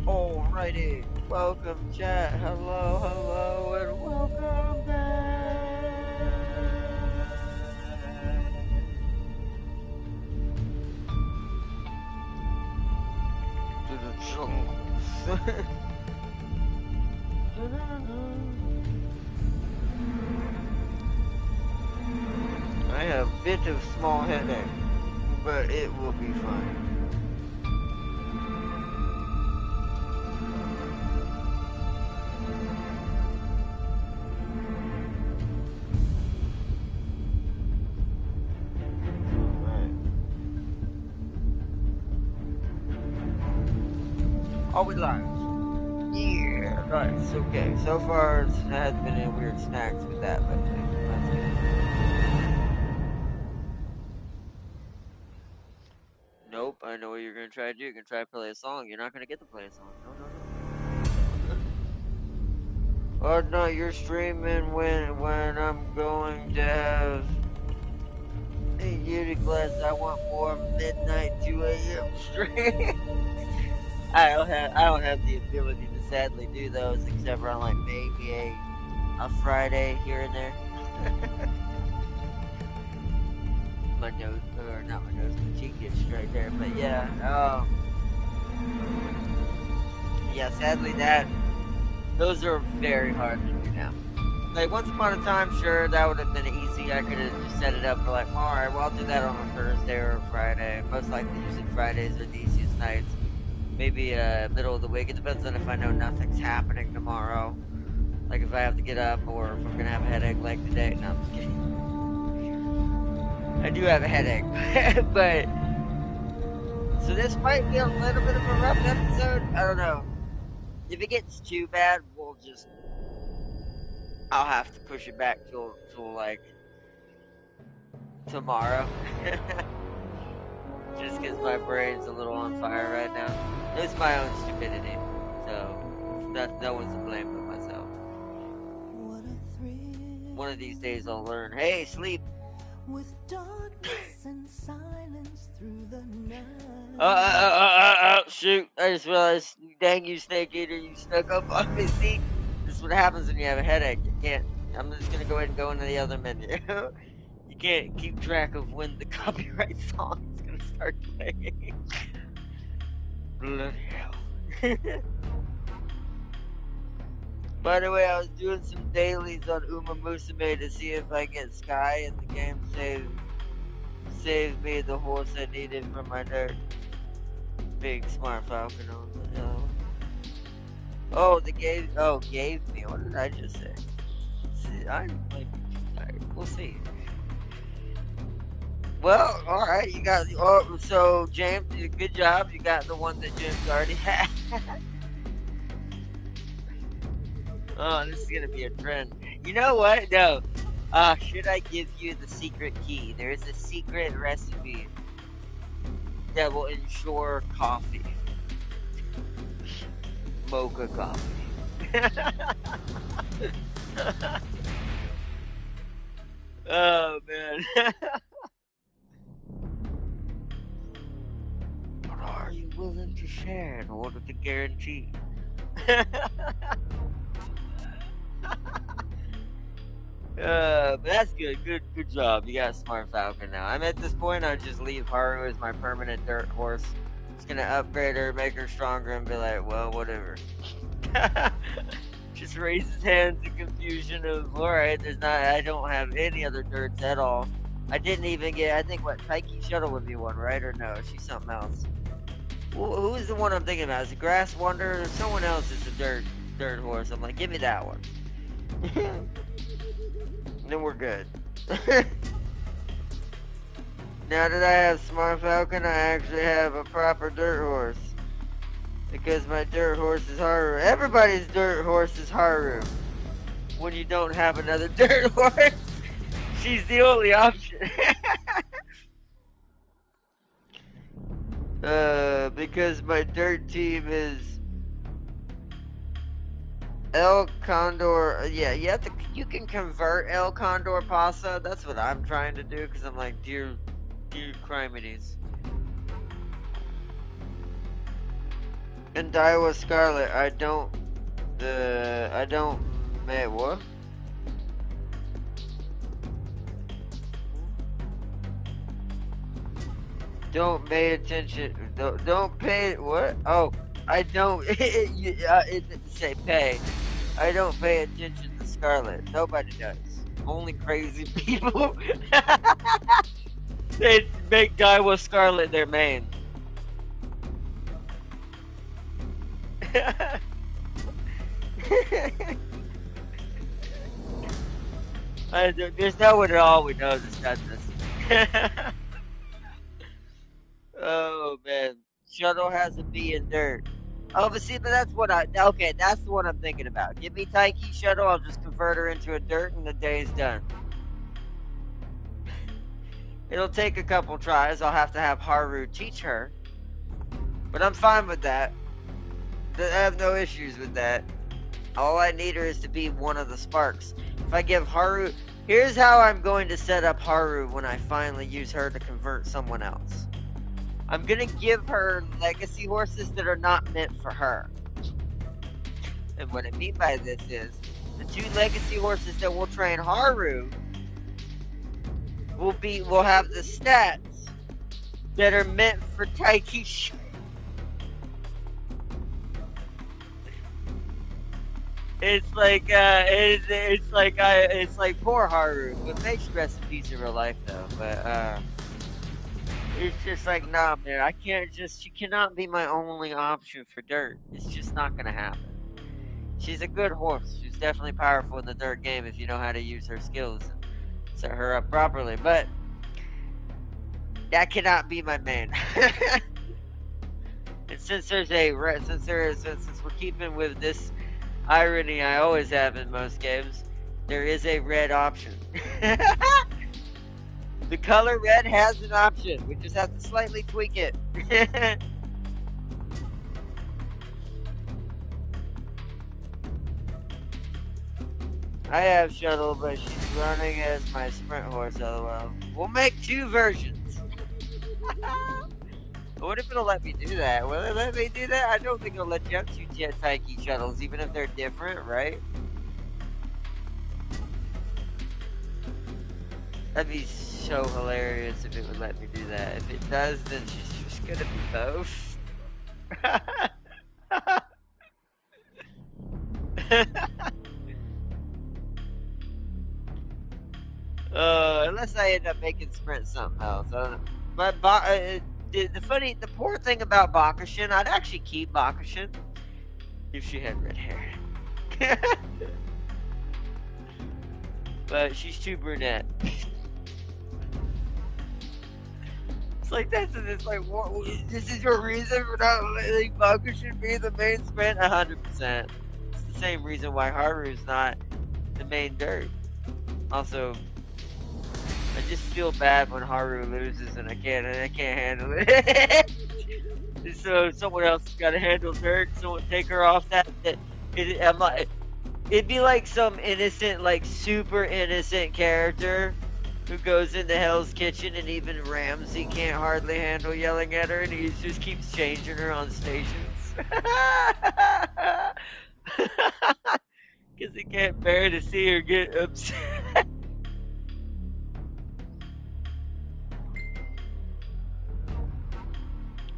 Alrighty, welcome chat, hello, hello, and welcome back to the jungles. I have a bit of small headache, but it will be fine. Are we live? Yeah, nice. Okay, so far it has been any weird snacks with that, but that's good. Nope, I know what you're gonna try to do. You're gonna try to play a song. You're not gonna get to play a song. No, no, no. Oh no, you're streaming when I'm going to have a beauty class. I want more midnight 2 a.m. stream. I don't have the ability to sadly do those except for on like maybe a Friday here and there. My nose, or not my nose, my cheek gets straight there. But yeah, yeah. Sadly, those are very hard to do now. Like once upon a time, sure, that would have been easy. I could have just set it up for like, all right, well, I'll do that on a Thursday or a Friday. Most likely, usually Fridays are the easiest nights. Maybe middle of the week. It depends on if I know nothing's happening tomorrow. Like if I have to get up or if I'm gonna have a headache like today. No, I'm just kidding. I do have a headache, but so this might be a little bit of a rough episode. I don't know. If it gets too bad, I'll have to push it back till like tomorrow. Just because my brain's a little on fire right now. It's my own stupidity. So, no one's to blame but myself. One of these days I'll learn, hey, sleep. With darkness and silence through the night. Shoot. I just realized, dang you snake eater, you snuck up on me. See, this is what happens when you have a headache. You can't, I'm just going to go ahead and go into the other menu. You can't keep track of when the copyright song is going to start playing. Bloody hell. By the way, I was doing some dailies on Uma Musume to see if I get Sky and the game saved me the horse I needed for my nerd. Big smart falcon on the hill. Oh, gave me. What did I just say? See, I might be too tired. We'll see. Well, alright, you got, so James, good job, you got the one that James already had. Oh, this is gonna be a trend. You know what? No. Should I give you the secret key? There is a secret recipe that will ensure coffee. Mocha coffee. Oh, man. But are you willing to share in order to guarantee? But that's good. Good job. You got a smart falcon now. I'm at this point, I'd just leave Haru as my permanent dirt horse. Just gonna upgrade her, make her stronger, and be like, well, whatever. Just raise his hands in confusion of, alright, I don't have any other dirts at all. I didn't even get, I think, Taiki Shuttle would be one, right? Or no, she's something else. Who is the one I'm thinking about? Is it Grass Wonder? Or someone else is a dirt horse. I'm like, give me that one. Then we're good. Now that I have Smart Falcon, I actually have a proper dirt horse. Because my dirt horse is Haru. Everybody's dirt horse is Haru. When you don't have another dirt horse, she's the only option. Because my dirt team is El Condor. Yeah, you can convert El Condor Pasa. That's what I'm trying to do, because I'm like, dear Crimides. And Daiwa Scarlet, I don't, what? Don't pay attention. Don't pay. What? Oh, I don't. It didn't say pay. I don't pay attention to Scarlet. Nobody does. Only crazy people. They make Daiwa Scarlet their main. There's no one at all we know that's done this. Oh man, Shuttle has a B in dirt. Oh, but see, but that's what okay, that's the one I'm thinking about. Give me Taiki Shuttle, I'll just convert her into a dirt and the day's done. It'll take a couple tries, I'll have Haru teach her. But I'm fine with that. I have no issues with that. All I need her is to be one of the sparks. If I give Haru, here's how I'm going to set up Haru when I finally use her to convert someone else. I'm gonna give her legacy horses that are not meant for her. And what I mean by this is, the 2 legacy horses that will train Haru will have the stats that are meant for Taiki. It's like poor Haru, but makes rest in peace in real life though. But it's just like, nah, man, she cannot be my only option for dirt. It's just not gonna happen. She's a good horse. She's definitely powerful in the dirt game if you know how to use her skills and set her up properly. But that cannot be my main. And since we're keeping with this irony I always have in most games, there is a red option. The color red has an option. We just have to slightly tweak it. I have Shuttle, but she's running as my sprint horse, lol. We'll make 2 versions. What if it'll let me do that? Will it let me do that? I don't think it'll let you have 2 Taiki Shuttles, even if they're different, right? That'd be so hilarious if it would let me do that. If it does, then she's just gonna be both. Unless I end up making Sprint something else. But the poor thing about Bakushin, I'd actually keep Bakushin if she had red hair. But she's too brunette. It's like it's like what, this is your reason for not letting Bakushin be the main Sprint? 100%. It's the same reason why Haru's not the main dirt. Also, I just feel bad when Haru loses and I can't handle it. So someone else has got to handle dirt. Someone take her off it'd be like some innocent, like super innocent character who goes into Hell's Kitchen and even Ramsey can't hardly handle yelling at her and he just keeps changing her on stations. Because he can't bear to see her get upset.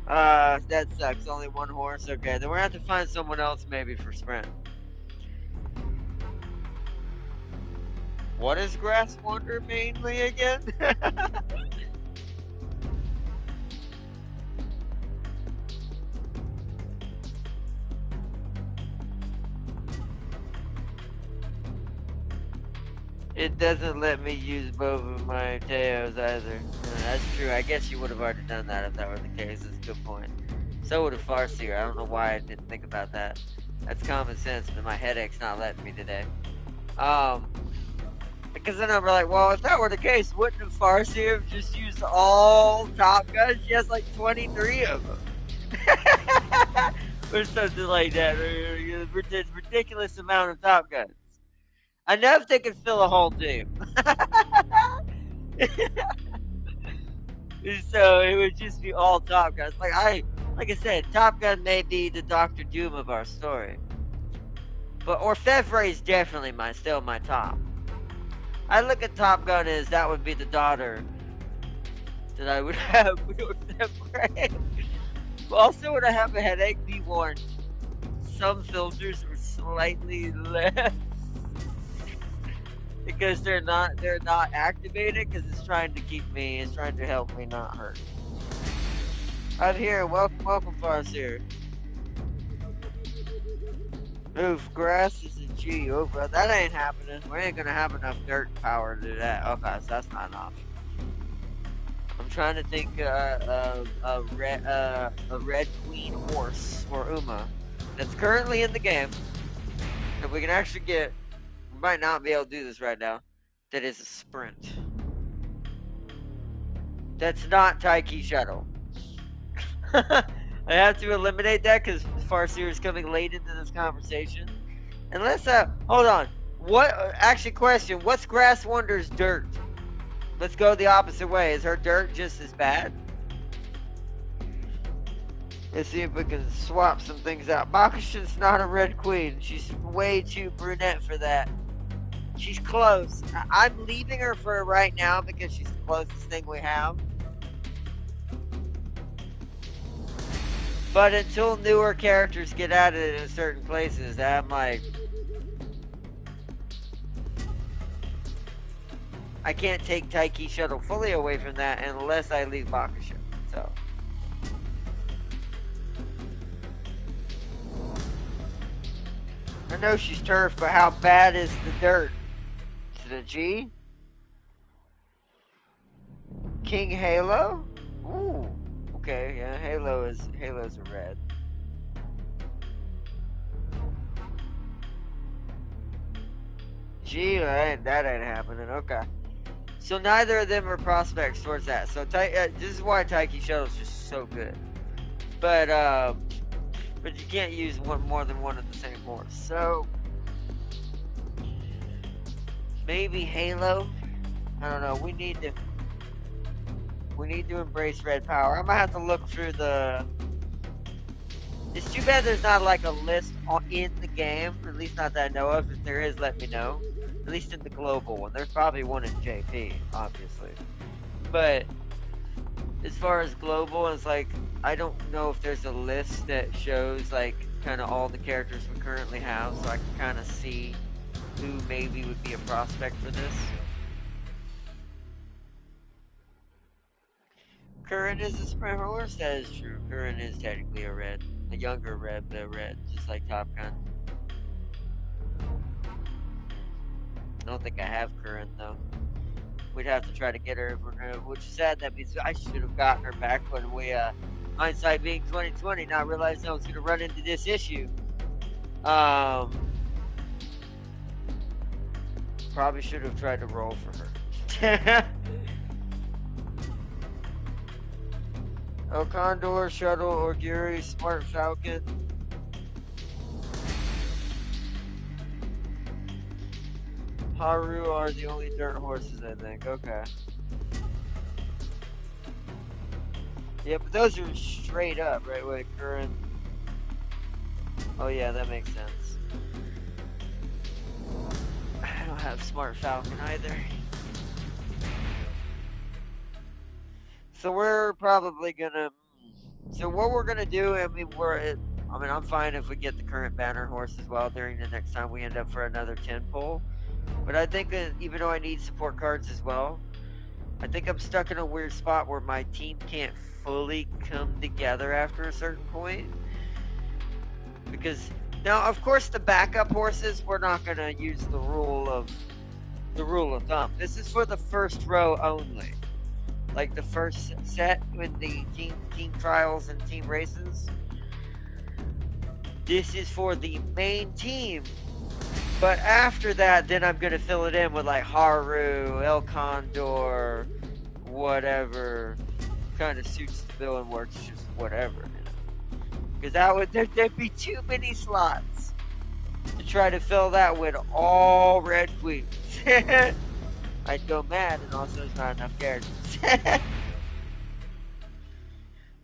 That sucks. Only 1 horse. Okay, then we're gonna have to find someone else maybe for Sprint. What is Grass Wonder mainly again? It doesn't let me use both of my Teos either. That's true. I guess you would have already done that if that were the case. That's a good point. So would a Farseer. I don't know why I didn't think about that. That's common sense, but my headache's not letting me today. Because then I'm like, well, if that were the case, wouldn't a Farseer have just used all Top Guns? She has like 23 of them. Or something like that. Or ridiculous amount of Top Guns. Enough they could fill a whole team. So it would just be all Top Guns. Like I like I said, Top Gun may be the Doctor Doom of our story. But Orfevre is definitely still my top. I look at Top Gun as that would be the daughter that I would have with Orfevre. Also, when I have a headache, be warned. Some filters are slightly less because they're not activated because it's trying to help me not hurt. I'm here. Welcome, Farseer. Oof, grass is a G. Oh, bro, that ain't happening. We ain't gonna have enough dirt power to do that. Okay, so that's not an option. I'm trying to think a red queen horse or Uma that's currently in the game that we can actually get. We might not be able to do this right now. That is a sprint. That's not Taiki Shuttle. I have to eliminate that because Farseer is coming late into this conversation. And let's hold on. Question, what's Grass Wonder's dirt? Let's go the opposite way. Is her dirt just as bad? Let's see if we can swap some things out. Bakushin's not a red queen. She's way too brunette for that. She's close. I'm leaving her for right now because she's the closest thing we have. But until newer characters get added in certain places, I'm like, I can't take Taiki Shuttle fully away from that unless I leave Bakushin. So. I know she's turf, but how bad is the dirt? Is it a G? King Halo? Ooh. Okay, yeah, Halo's a red. G, that ain't happening. Okay. So neither of them are prospects towards that. So this is why Taiki Shuttle's just so good. But you can't use more than one of the same horse. So maybe Halo. I don't know. We need to embrace red power. I might have to look through the. It's too bad there's not like a list in the game. At least not that I know of. If there is, let me know. At least in the global one. There's probably one in JP, obviously. But as far as global, it's like I don't know if there's a list that shows like kind of all the characters we currently have, so I can kind of see who maybe would be a prospect for this. Current is a sprint horse. That is true. Current is technically a red, a younger red, but a red, just like Top Gun. I don't think I have Current though. We'd have to try to get her if we're gonna, which is sad. That means I should have gotten her back when we, hindsight being 2020, not realizing I was gonna run into this issue. Probably should have tried to roll for her. El Condor, Shuttle, Orguri, Smart Falcon. Haru are the only dirt horses, I think. Okay. Yeah, but those are straight up, right? Wait, Current. Oh yeah, that makes sense. I don't have Smart Falcon either. So we're probably gonna. So what we're gonna do, I'm fine if we get the current banner horse as well during the next time we end up for another 10 pull. But I think that even though I need support cards as well, I think I'm stuck in a weird spot where my team can't fully come together after a certain point. Because now, of course, the backup horses, we're not gonna use the rule of thumb. This is for the first row only. Like the first set with the team trials and team races. This is for the main team. But after that, then I'm going to fill it in with like Haru, El Condor, whatever kind of suits the bill and works, just whatever. Because there'd be too many slots to try to fill that with all red queens. I'd go mad, and also there's not enough characters.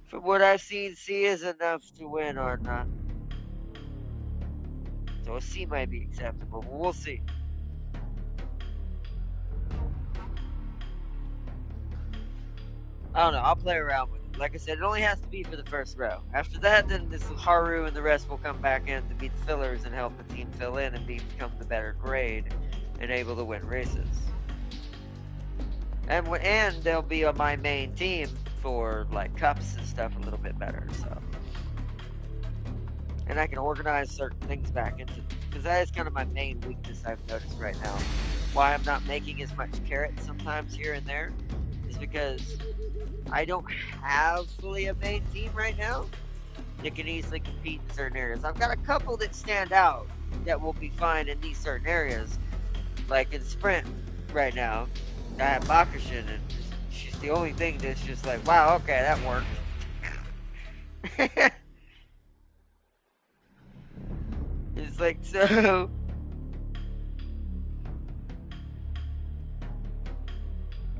From what I've seen, C is enough to win on. So a C might be acceptable, but we'll see. I don't know. I'll play around with it. Like I said, it only has to be for the first row. After that, then this Haru and the rest will come back in to be the fillers and help the team fill in and become the better grade and able to win races. And they'll be on my main team for like cups and stuff a little bit better. So, and I can organize certain things back into because that is kind of my main weakness I've noticed right now. Why I'm not making as much carrot sometimes here and there is because I don't have fully a main team right now that can easily compete in certain areas. I've got a couple that stand out that will be fine in these certain areas, like in sprint right now. I have Bakushin, and she's the only thing that's just like, wow, okay, that worked. It's like, so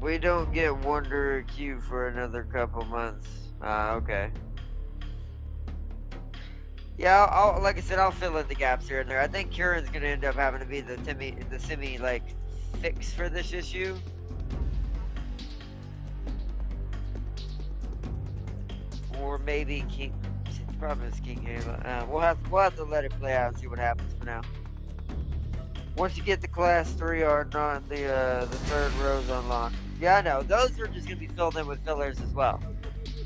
we don't get Wonder Q for another couple months. Okay. Yeah, like I said, I'll fill in the gaps here and there. I think Kieran's gonna end up having to be the semi like fix for this issue. Or maybe King. The problem is King Halo. We'll have to let it play out and see what happens for now. Once you get the class 3 or not, the third row's unlocked. Yeah, I know. Those are just gonna be filled in with fillers as well.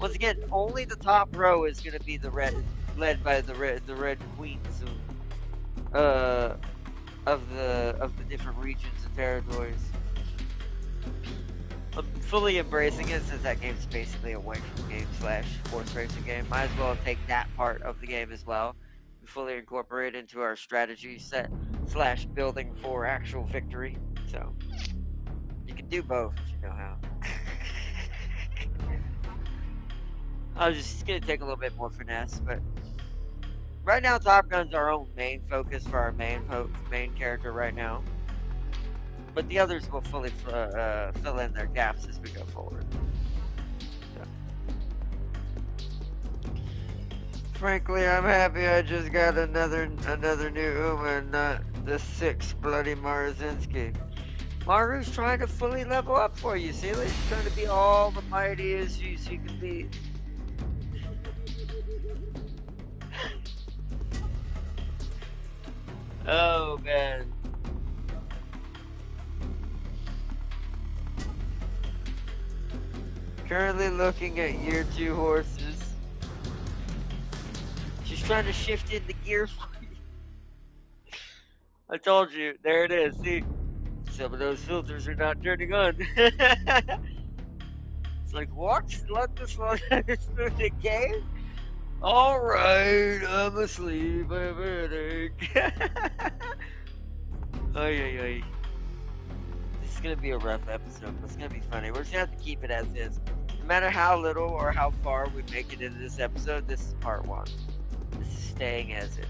Once again, only the top row is gonna be the red, led by the red queens of the different regions and territories. I'm fully embracing it since that game's basically a waifu game / horse racing game. Might as well take that part of the game as well and fully incorporate it into our strategy set / building for actual victory. So you can do both if you know how. I was just gonna take a little bit more finesse, but right now Top Gun's our own main focus for our main character right now. But the others will fully fill in their gaps as we go forward. So. Frankly, I'm happy I just got another new Uma and not the 6 bloody Marazinski. Maru's trying to fully level up for you, see? She's trying to be all the mighty as she can be. Oh, man. Currently looking at year 2 horses. She's trying to shift into gear 5. I told you. There it is. See? Some of those filters are not turning on. It's like, what? Let this one through the game? Alright, I'm asleep. I have a headache. Ay, ay, ay. This is gonna be a rough episode, but it's gonna be funny. We're just gonna have to keep it as is. No matter how little or how far we make it into this episode, this is part 1. This is staying as is.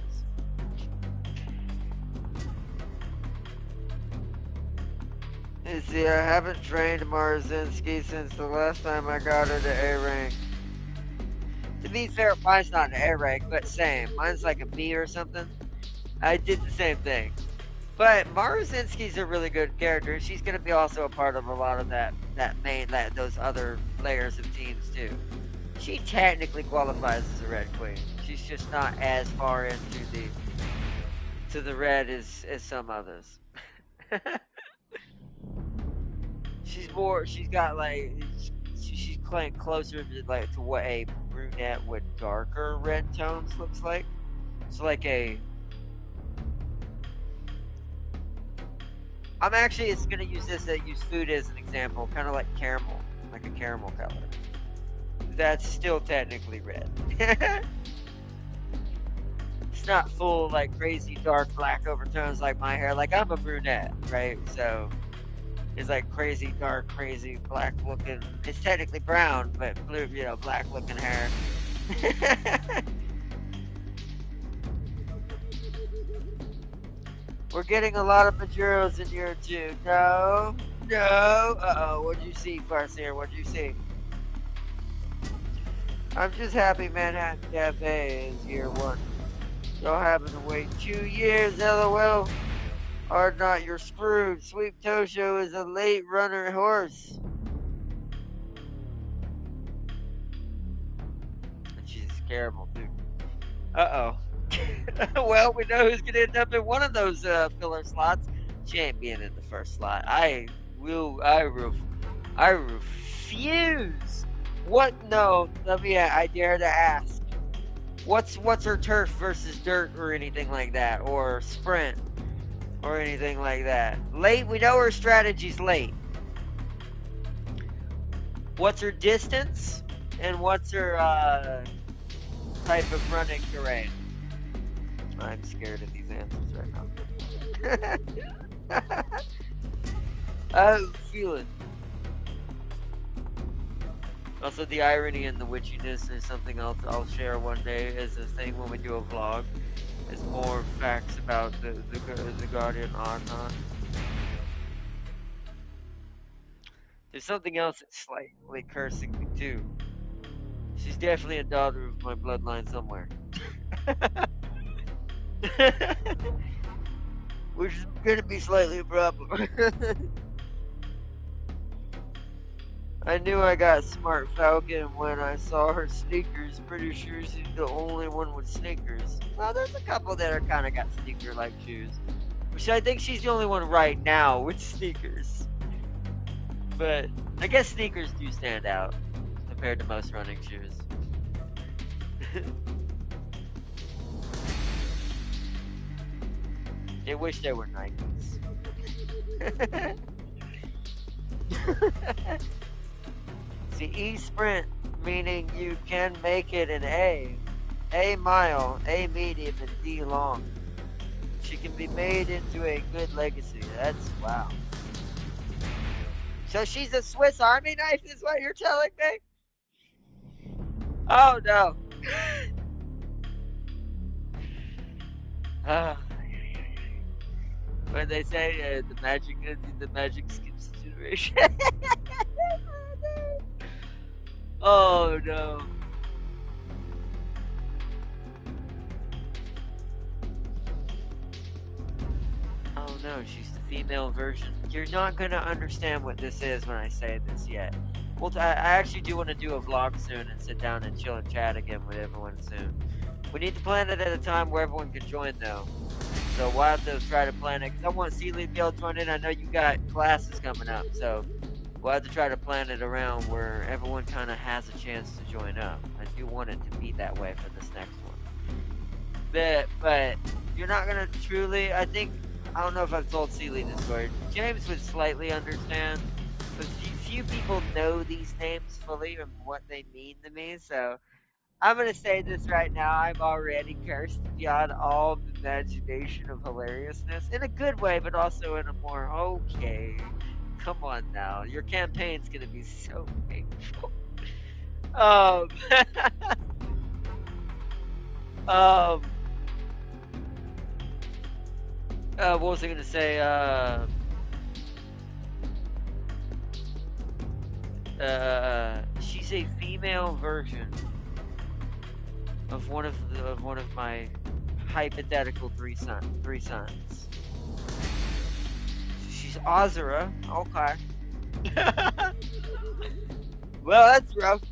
You see, I haven't trained Marzinski since the last time I got her to A rank. To be fair, mine's not an A rank, but same. Mine's like a B or something. I did the same thing. But Marzinski's a really good character. She's going to be also a part of a lot of those other layers of teams too. She technically qualifies as a red queen. She's just not as far into the red as some others. She's got like, she's playing closer to like to what a brunette with darker red tones looks like. It's like I'm actually just gonna use food as an example, kind of like caramel, like a caramel color. That's still technically red. It's not full like crazy dark black overtones like my hair. Like I'm a brunette, right? So it's like crazy dark, crazy black looking. It's technically brown, but blue, black looking hair. We're getting a lot of Majoros in here too. No. Uh-oh. What'd you see, Farseer? What'd you see? I'm just happy Manhattan Cafe is year one. Y'all having to wait 2 years, lol. Are not, you're screwed. Sweep Tosho is a late runner horse. And she's terrible, too. Uh-oh. Well, we know who's gonna end up in one of those filler slots. She ain't being in the first slot. I refuse. What? No. I dare to ask. What's her turf versus dirt or anything like that, or sprint or anything like that? Late. We know her strategy's late. What's her distance and what's her type of running terrain? I'm scared of these answers right now. I feel it. Also, the irony and the witchiness is something else I'll share one day as a thing when we do a vlog. It's more facts about the Guardian Archon. There's something else that's slightly cursing me too. She's definitely a daughter of my bloodline somewhere. Which is gonna be slightly a problem. I knew I got Smart Falcon when I saw her sneakers. Pretty sure she's the only one with sneakers. Well, there's a couple that are kind of got sneaker-like shoes. Which I think she's the only one right now with sneakers. But I guess sneakers do stand out compared to most running shoes. I wish they were Nikes. See, E-Sprint, meaning you can make it an A mile, A medium, and D long. She can be made into a good legacy. That's wow. So she's a Swiss Army knife is what you're telling me? Oh no. When they say the magic skips a generation. Oh no. Oh no, she's the female version. You're not gonna understand what this is when I say this yet. Well, I actually do want to do a vlog soon and sit down and chill and chat again with everyone soon. We need to plan it at a time where everyone can join though. So we'll have to try to plan it. Cause I want Celia to be able to join in. I know you got classes coming up, so we'll have to try to plan it around where everyone kind of has a chance to join up. I do want it to be that way for this next one. But you're not gonna truly. I don't know if I've told Celia this story. James would slightly understand, but few people know these names fully and what they mean to me. So I'm gonna say this right now. I'm already cursed beyond all imagination of hilariousness in a good way, but also in a more okay. Come on now, your campaign's gonna be so painful. Um, um, what was I gonna say? She's a female version of one of my hypothetical three sons. She's Azura. Okay. Well, that's rough.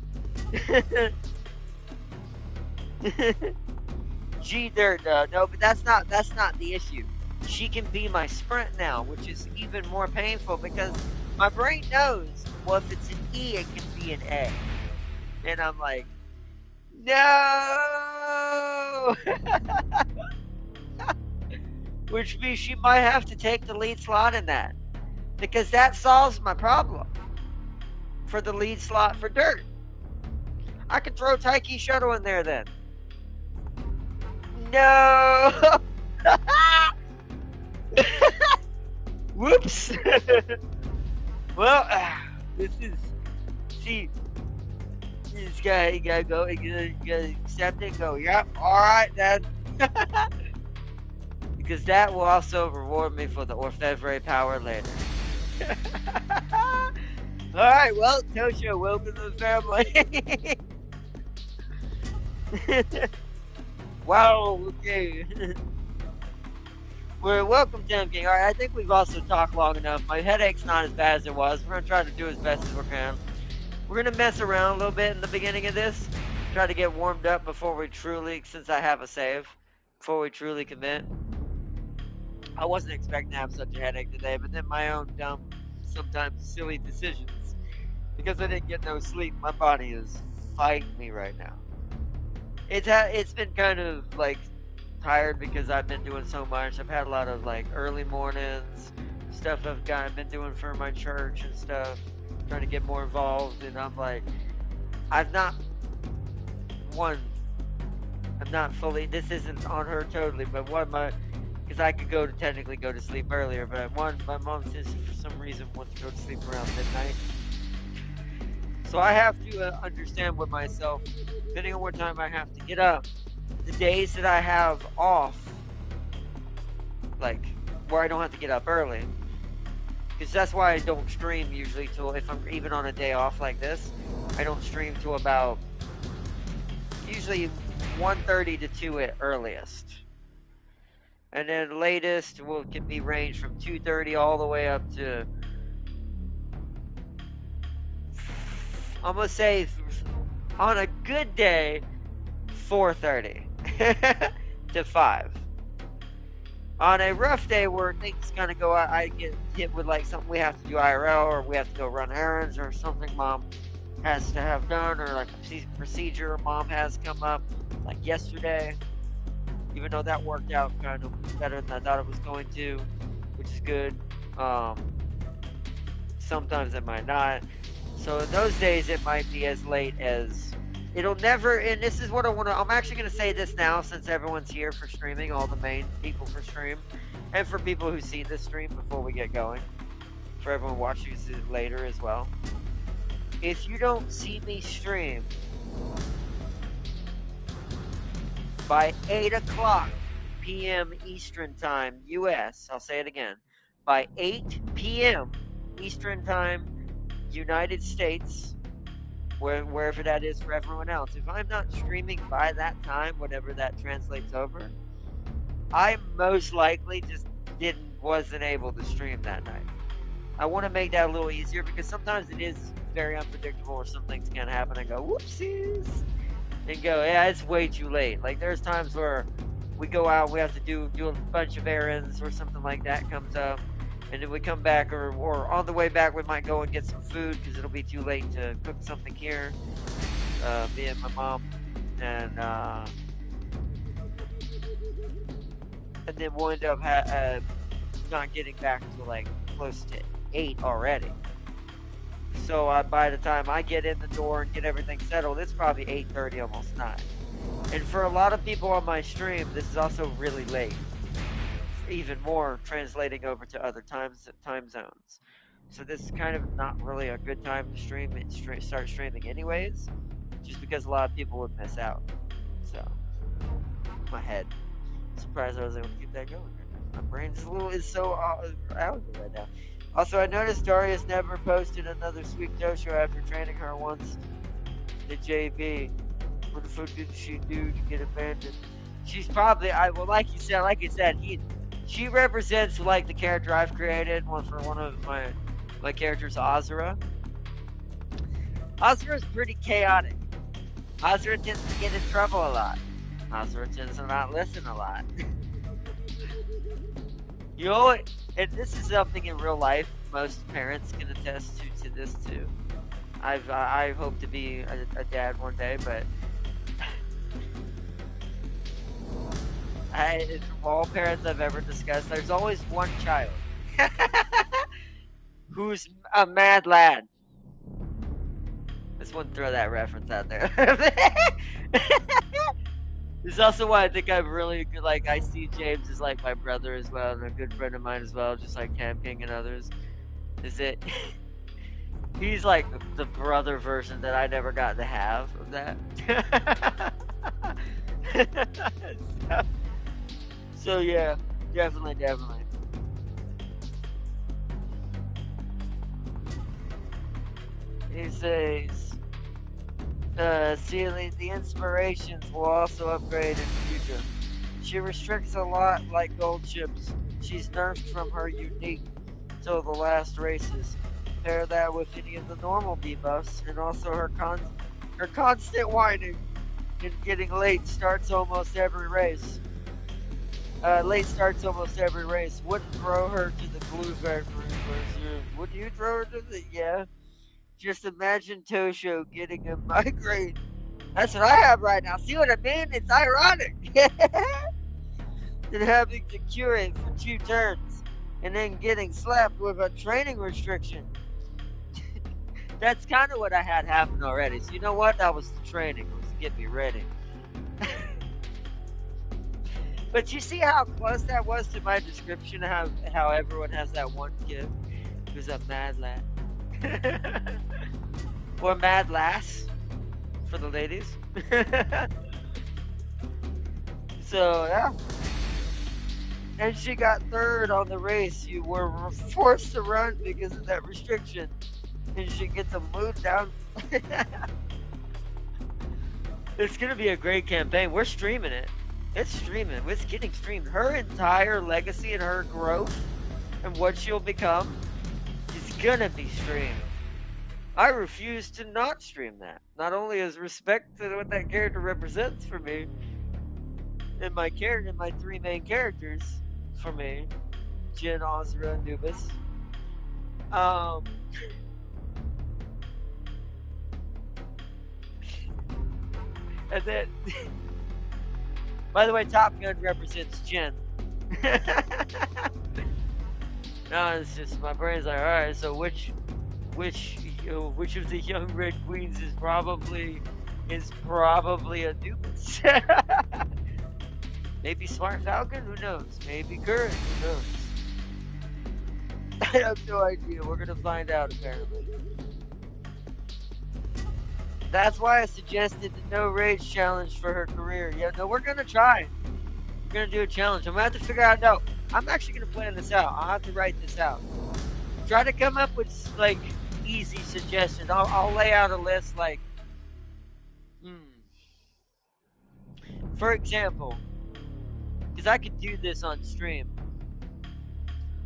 G dirt no, but that's not the issue. She can be my sprint now, which is even more painful because my brain knows, well, if it's an E, it can be an A. And I'm like, no! Which means she might have to take the lead slot in that. Because that solves my problem for the lead slot for dirt. I could throw Taiki Shuttle in there then. No! Whoops! Well, this is. See, this guy, you gotta go, you gotta accept it and go, yep, alright then. Because that will also reward me for the Orfevre power later. Alright, well, Tosho, welcome to the family. Wow, okay. Well, welcome, Tim King. All right, I think we've also talked long enough. My headache's not as bad as it was. We're gonna try to do as best as we can. We're gonna mess around a little bit in the beginning of this. Try to get warmed up before we truly, since I have a save, before we truly commit. I wasn't expecting to have such a headache today, but then my own dumb, sometimes silly decisions. Because I didn't get no sleep, my body is fighting me right now. It's been kind of like tired because I've been doing so much. I've had a lot of like early mornings, stuff I've been doing for my church and stuff, trying to get more involved. And I'm like, I've not one. I'm not fully. This isn't on her totally, but one my because I could technically go to sleep earlier, but one my mom says for some reason wants to go to sleep around midnight. So I have to understand with myself, depending on what time I have to get up, the days that I have off, like where I don't have to get up early, because that's why I don't stream usually till if I'm even on a day off like this, I don't stream till about usually 1:30 to 2 at earliest, and then latest can be range from 2:30 all the way up to I'm gonna say on a good day 4:30 to 5. On a rough day where things kind of go out, I get hit with like something we have to do IRL or we have to go run errands or something mom has to have done or like a procedure mom has come up like yesterday, even though that worked out kind of better than I thought it was going to, which is good. Um, Sometimes it might not. So in those days, it might be as late as it'll never. And this is what I want to. I'm actually going to say this now since everyone's here for streaming, all the main people for stream, and for people who see this stream before we get going, for everyone watching this later as well. If you don't see me stream by 8 o'clock p.m. Eastern Time, U.S., I'll say it again, by 8 p.m. Eastern Time, United States, wherever that is for everyone else. If I'm not streaming by that time, whatever that translates over, I most likely just wasn't able to stream that night. I want to make that a little easier because sometimes it is very unpredictable or some things can happen and go whoopsies and go, yeah, it's way too late. Like there's times where we go out, we have to do a bunch of errands or something like that comes up. And then we come back, or on the way back, we might go and get some food because it'll be too late to cook something here. Me and my mom, and then we'll end up not getting back to like close to 8 already. So by the time I get in the door and get everything settled, it's probably 8:30, almost 9. And for a lot of people on my stream, this is also really late. Even more translating over to other time zones. So this is kind of not really a good time to start streaming anyways, just because a lot of people would miss out. So my head, surprised I was able to keep that going. My brain is so out right now. Also, I noticed Darius never posted another Sweet Joe show after training her once the JV. What the fuck did she do to get abandoned? She's probably like you said, she represents like the character I've created for one of my characters, Azura. Azura's pretty chaotic. Azura tends to get in trouble a lot. Azura tends to not listen a lot. And this is something in real life most parents can attest to this too. I hope to be a dad one day, but from all parents I've ever discussed, there's always one child who's a mad lad. Just want to throw that reference out there. This is also why I think I'm really good. Like, I see James as like my brother as well, and a good friend of mine as well, just like Cam King and others. Is it? He's like the brother version that I never got to have of that. So yeah, definitely. He says, Sealing the inspirations will also upgrade in the future. She restricts a lot like gold chips. She's nerfed from her unique till the last races. Pair that with any of the normal debuffs, and also her constant whining and getting late starts almost every race. Late starts almost every race. Wouldn't throw her to the glue factory first. Would you throw her to the? Yeah. Just imagine Tosho getting a migraine. That's what I have right now. See what I mean? It's ironic. And having to cure it for 2 turns, and then getting slapped with a training restriction. That's kind of what I had happen already. So you know what? That was the training. It was to get me ready. But you see how close that was to my description of how everyone has that one kid who's a mad lad. Or mad lass for the ladies. So, yeah. And she got third on the race. You were forced to run because of that restriction. And she gets a mood down. It's going to be a great campaign. We're streaming it. It's streaming. It's getting streamed. Her entire legacy and her growth and what she'll become is going to be streamed. I refuse to not stream that. Not only as respect to what that character represents for me, and my 3 main characters for me, Jin, Azura, Anubis. And then, by the way, Top Gun represents Jin. No, it's just my brain's like, all right. So which of the young Red Queens is probably Anubis? Maybe Smart Falcon? Who knows? Maybe Current? Who knows? I have no idea. We're gonna find out apparently. That's why I suggested the no rage challenge for her career. Yeah, no, we're gonna try. We're gonna do a challenge. I'm gonna have to figure out. No, I'm actually gonna plan this out. I'll have to write this out. Try to come up with like easy suggestions. I'll lay out a list like, for example, because I could do this on stream.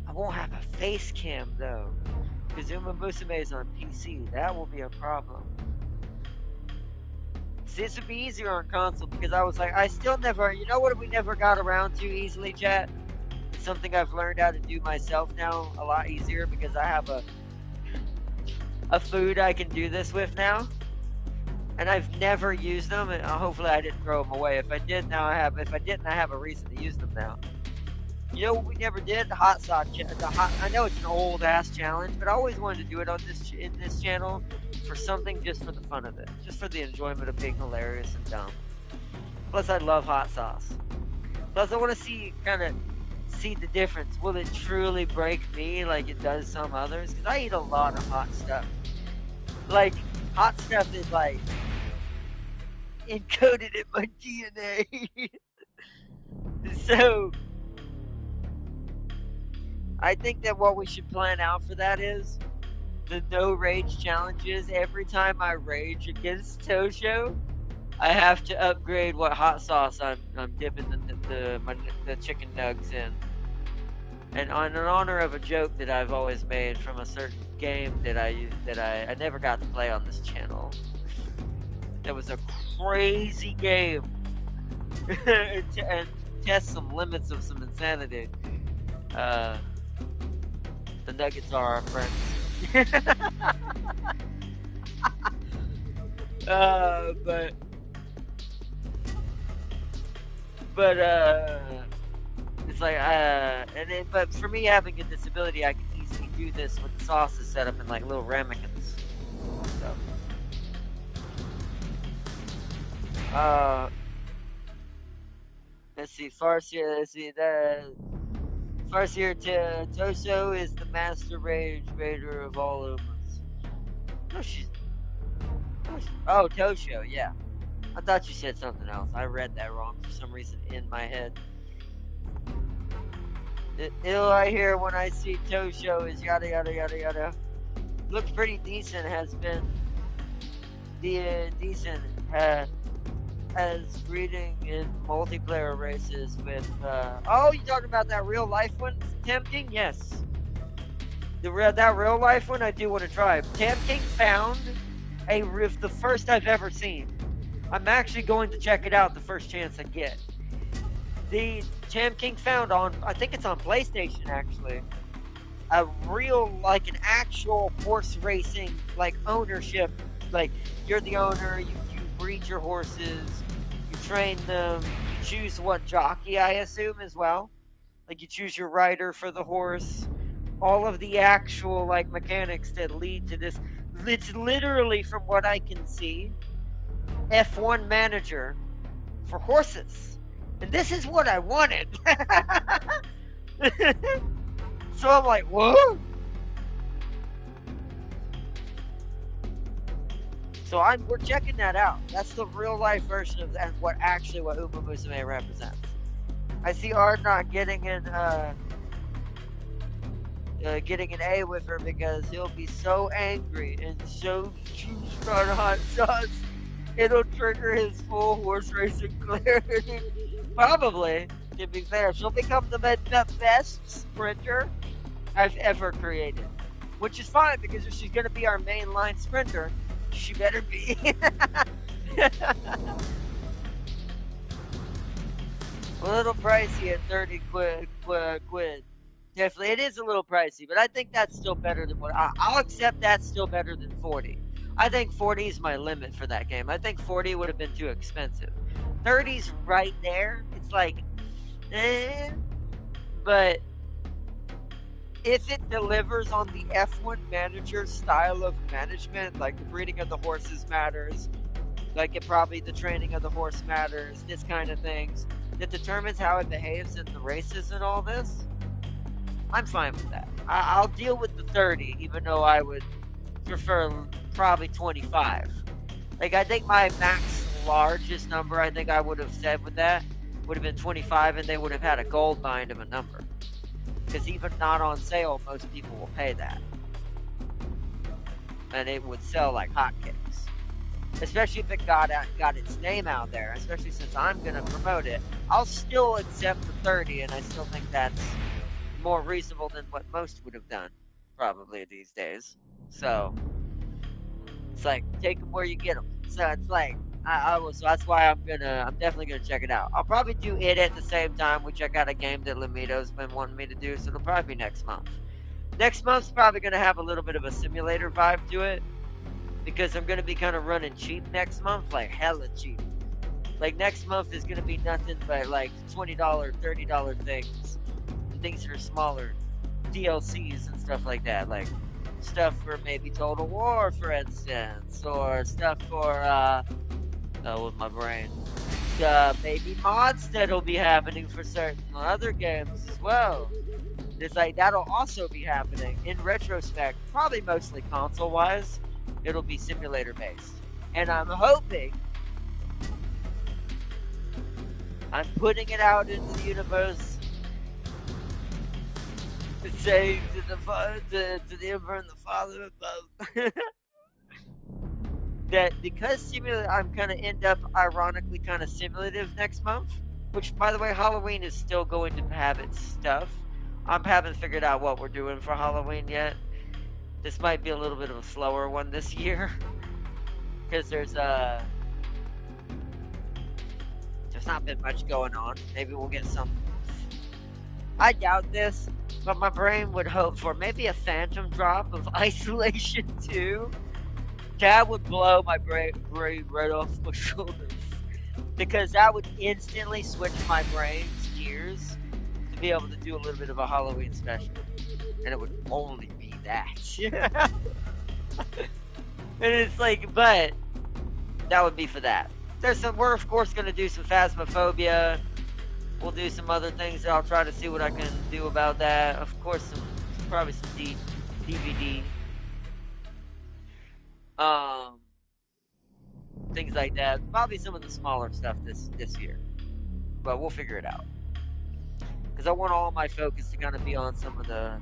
I won't have a face cam though, because Uma Musume is on PC. That will be a problem. See, this would be easier on console because I was like, I still never, you know what we never got around to easily, chat? It's something I've learned how to do myself now a lot easier because I have a food I can do this with now. And I've never used them, and hopefully I didn't throw them away. If I did, now I have. If I didn't, I have a reason to use them now. You know what we never did? The hot sauce. I know it's an old ass challenge, but I always wanted to do it on in this channel for something, just for the fun of it, just for the enjoyment of being hilarious and dumb. Plus, I love hot sauce. Plus, I want to see the difference. Will it truly break me like it does some others? Because I eat a lot of hot stuff. Like, hot stuff is like encoded in my DNA. So I think that what we should plan out for that is the no rage challenges. Every time I rage against Tosho, I have to upgrade what hot sauce I'm dipping the chicken nugs in. And in honor of a joke that I've always made from a certain game that I never got to play on this channel. That was a crazy game and test some limits of some insanity. The Nuggets are our friends. But it's like but for me having a disability, I can easily do this with the sauces set up in like little ramekins. So, let's see, Farseer. Let's see Farseer Toso is the master rage baiter of all Umas. No, oh, Tosho, yeah. I thought you said something else. I read that wrong for some reason in my head. The ill I hear when I see Tosho is yada yada yada yada. Looks pretty decent, has been decent as reading in multiplayer races with. Oh, you talking about that real life one? Tempting? Yes. That real life one I do want to try. Tempting found a riff, the first I've ever seen. I'm actually going to check it out the first chance I get. The Tam King found on, I think it's on PlayStation actually, a real, like an actual horse racing, like ownership. Like you're the owner, you breed your horses, you train them, you choose what jockey, I assume, as well. Like you choose your rider for the horse. All of the actual like mechanics that lead to this. It's literally, from what I can see, F1 manager for horses. And this is what I wanted. So I'm like, whoa. So we're checking that out. That's the real life version of that, what Uma Musume represents. I see Art not getting getting an A with her because he'll be so angry and so juiced on hot sauce, it'll trigger his full horse racing clarity. Probably, to be fair, she'll become the best sprinter I've ever created. Which is fine, because if she's going to be our mainline sprinter, she better be. A little pricey at 30 quid. Definitely, it is a little pricey, but I think that's still better than I'll accept. That's still better than 40. I think 40 is my limit for that game. I think 40 would have been too expensive. 30's right there. It's like, eh. But if it delivers on the F1 manager style of management, like the breeding of the horses matters, like it probably the training of the horse matters, this kind of things, that determines how it behaves in the races and all this, I'm fine with that. I'll deal with the 30, even though I would prefer probably 25. Like, I think my max largest number I think I would have said with that would have been 25, and they would have had a gold bind of a number. Because even not on sale, most people will pay that. And it would sell like hotcakes. Especially if it got its name out there, especially since I'm going to promote it. I'll still accept the 30, and I still think that's more reasonable than what most would have done, probably, these days. So, it's like, take them where you get them. So it's like, so that's why I'm definitely gonna check it out. I'll probably do it at the same time we check out a game that Lamito's been wanting me to do, so it'll probably be next month. Next month's probably gonna have a little bit of a simulator vibe to it, because I'm gonna be kind of running cheap next month, like hella cheap. Like next month is gonna be nothing but like $20, $30 things, and things that are smaller, DLCs and stuff like that, like stuff for maybe Total War, for instance, or stuff for with my brain, maybe mods that'll be happening for certain other games as well. It's like that'll also be happening in retrospect, probably mostly console wise. It'll be simulator based, and I'm hoping, I'm putting it out into the universe, saying to the Emperor and the Father above, that because I'm gonna end up ironically kind of simulative next month, which by the way, Halloween is still going to have its stuff. I haven't figured out what we're doing for Halloween yet. This might be a little bit of a slower one this year, because there's not been much going on. Maybe we'll get some. I doubt this, but my brain would hope for maybe a phantom drop of Isolation 2. That would blow my brain right off my shoulders, because that would instantly switch my brain's gears to be able to do a little bit of a Halloween special, and it would only be that. And it's like, but that would be for that. We're of course going to do some Phasmophobia. We'll do some other things that I'll try to see what I can do about that. Of course, probably some DVD. Things like that. Probably some of the smaller stuff this year. But we'll figure it out. Because I want all my focus to kind of be on some of the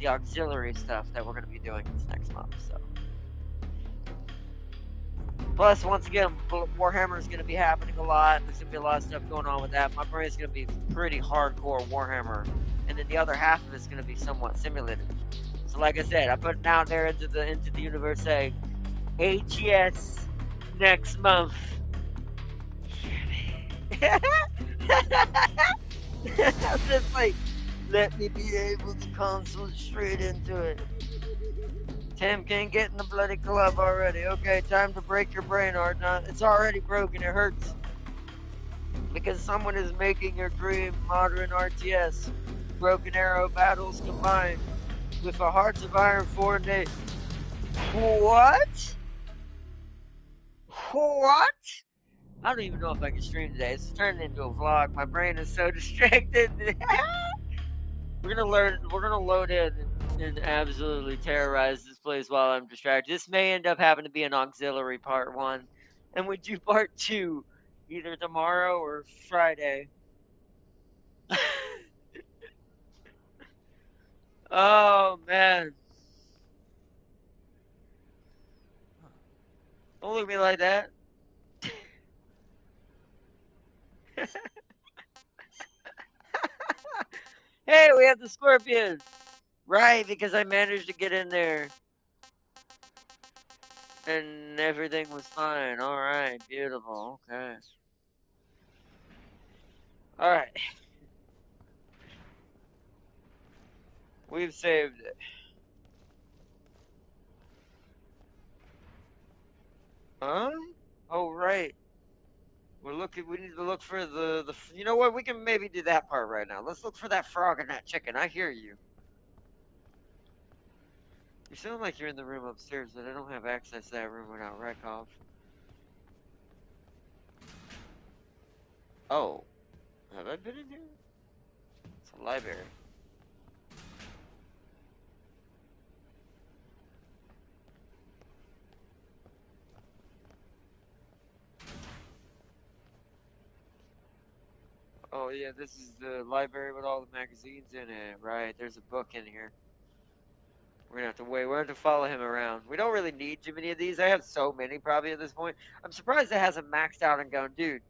auxiliary stuff that we're going to be doing this next month. So, Plus, once again, Warhammer is going to be happening a lot. There's going to be a lot of stuff going on with that. My brain's going to be pretty hardcore Warhammer, and then the other half of it's going to be somewhat simulated. So, like I said, I put it down there into the universe saying, HES next month. Just like, let me be able to console straight into it. Tim can't get in the bloody club already. Okay, time to break your brain, Art. Now, it's already broken. It hurts. Because someone is making your dream modern RTS. Broken Arrow battles combined with a Hearts of Iron 4-day. What? What? I don't even know if I can stream today. It's turning into a vlog. My brain is so distracted. We're gonna load in and absolutely terrorize this place while I'm distracted. This may end up having to be an auxiliary part 1. And we do part 2 either tomorrow or Friday. Oh man. Don't look at me like that. Hey, we have the scorpion. Right, because I managed to get in there. And everything was fine. Alright, beautiful. Okay. Alright. We've saved it. Huh? Oh, right. We need to look for you know what? We can maybe do that part right now. Let's look for that frog and that chicken. I hear you. You sound like you're in the room upstairs, but I don't have access to that room without Rykov. Oh. Have I been in here? It's a library. Oh yeah, this is the library with all the magazines in it. Right, there's a book in here. We're gonna have to wait. We're gonna have to follow him around. We don't really need too many of these. I have so many probably at this point. I'm surprised it hasn't maxed out and gone, dude.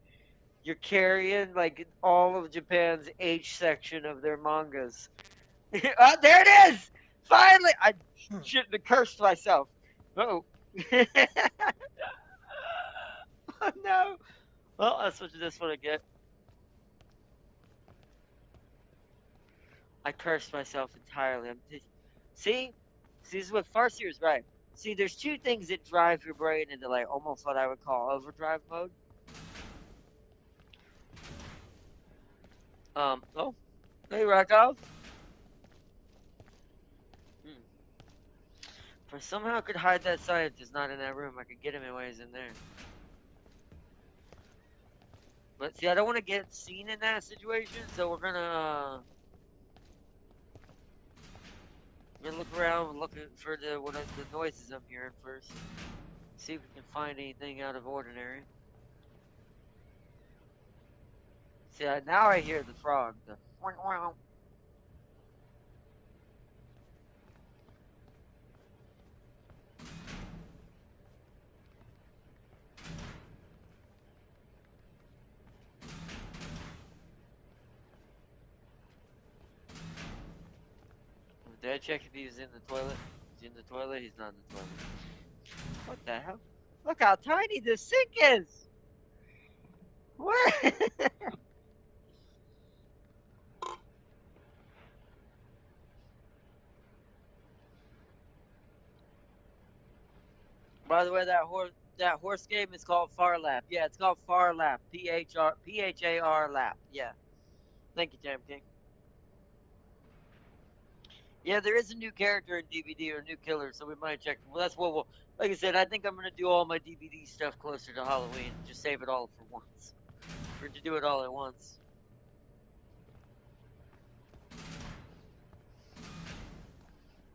You're carrying like all of Japan's H section of their mangas. Oh, there it is! Finally! I shouldn't have cursed myself. Oh. Oh no. Well, that's what this one I get. I cursed myself entirely. See? See, this is what Farseer is right. See, there's two things that drive your brain into like almost what I would call overdrive mode. Oh, hey, Rakov. Hmm. If I somehow could hide that scientist not in that room, I could get him while he's in there. But see, I don't want to get seen in that situation, so we're gonna look around, looking for the noises I'm hearing first. See if we can find anything out of ordinary. See, now I hear the frog. The wow, wow. Did I check if he was in the toilet? Is he in the toilet? He's not in the toilet. What the hell? Look how tiny this sink is! What? By the way, that horse game is called Far Lap. Yeah, it's called Far Lap. PHAR Lap. Yeah. Thank you, Jam King. Yeah, there is a new character in DVD or a new killer, so we might check. Well, that's what we'll. Like I said, I think I'm gonna do all my DVD stuff closer to Halloween. Just save it all for once. We're to do it all at once.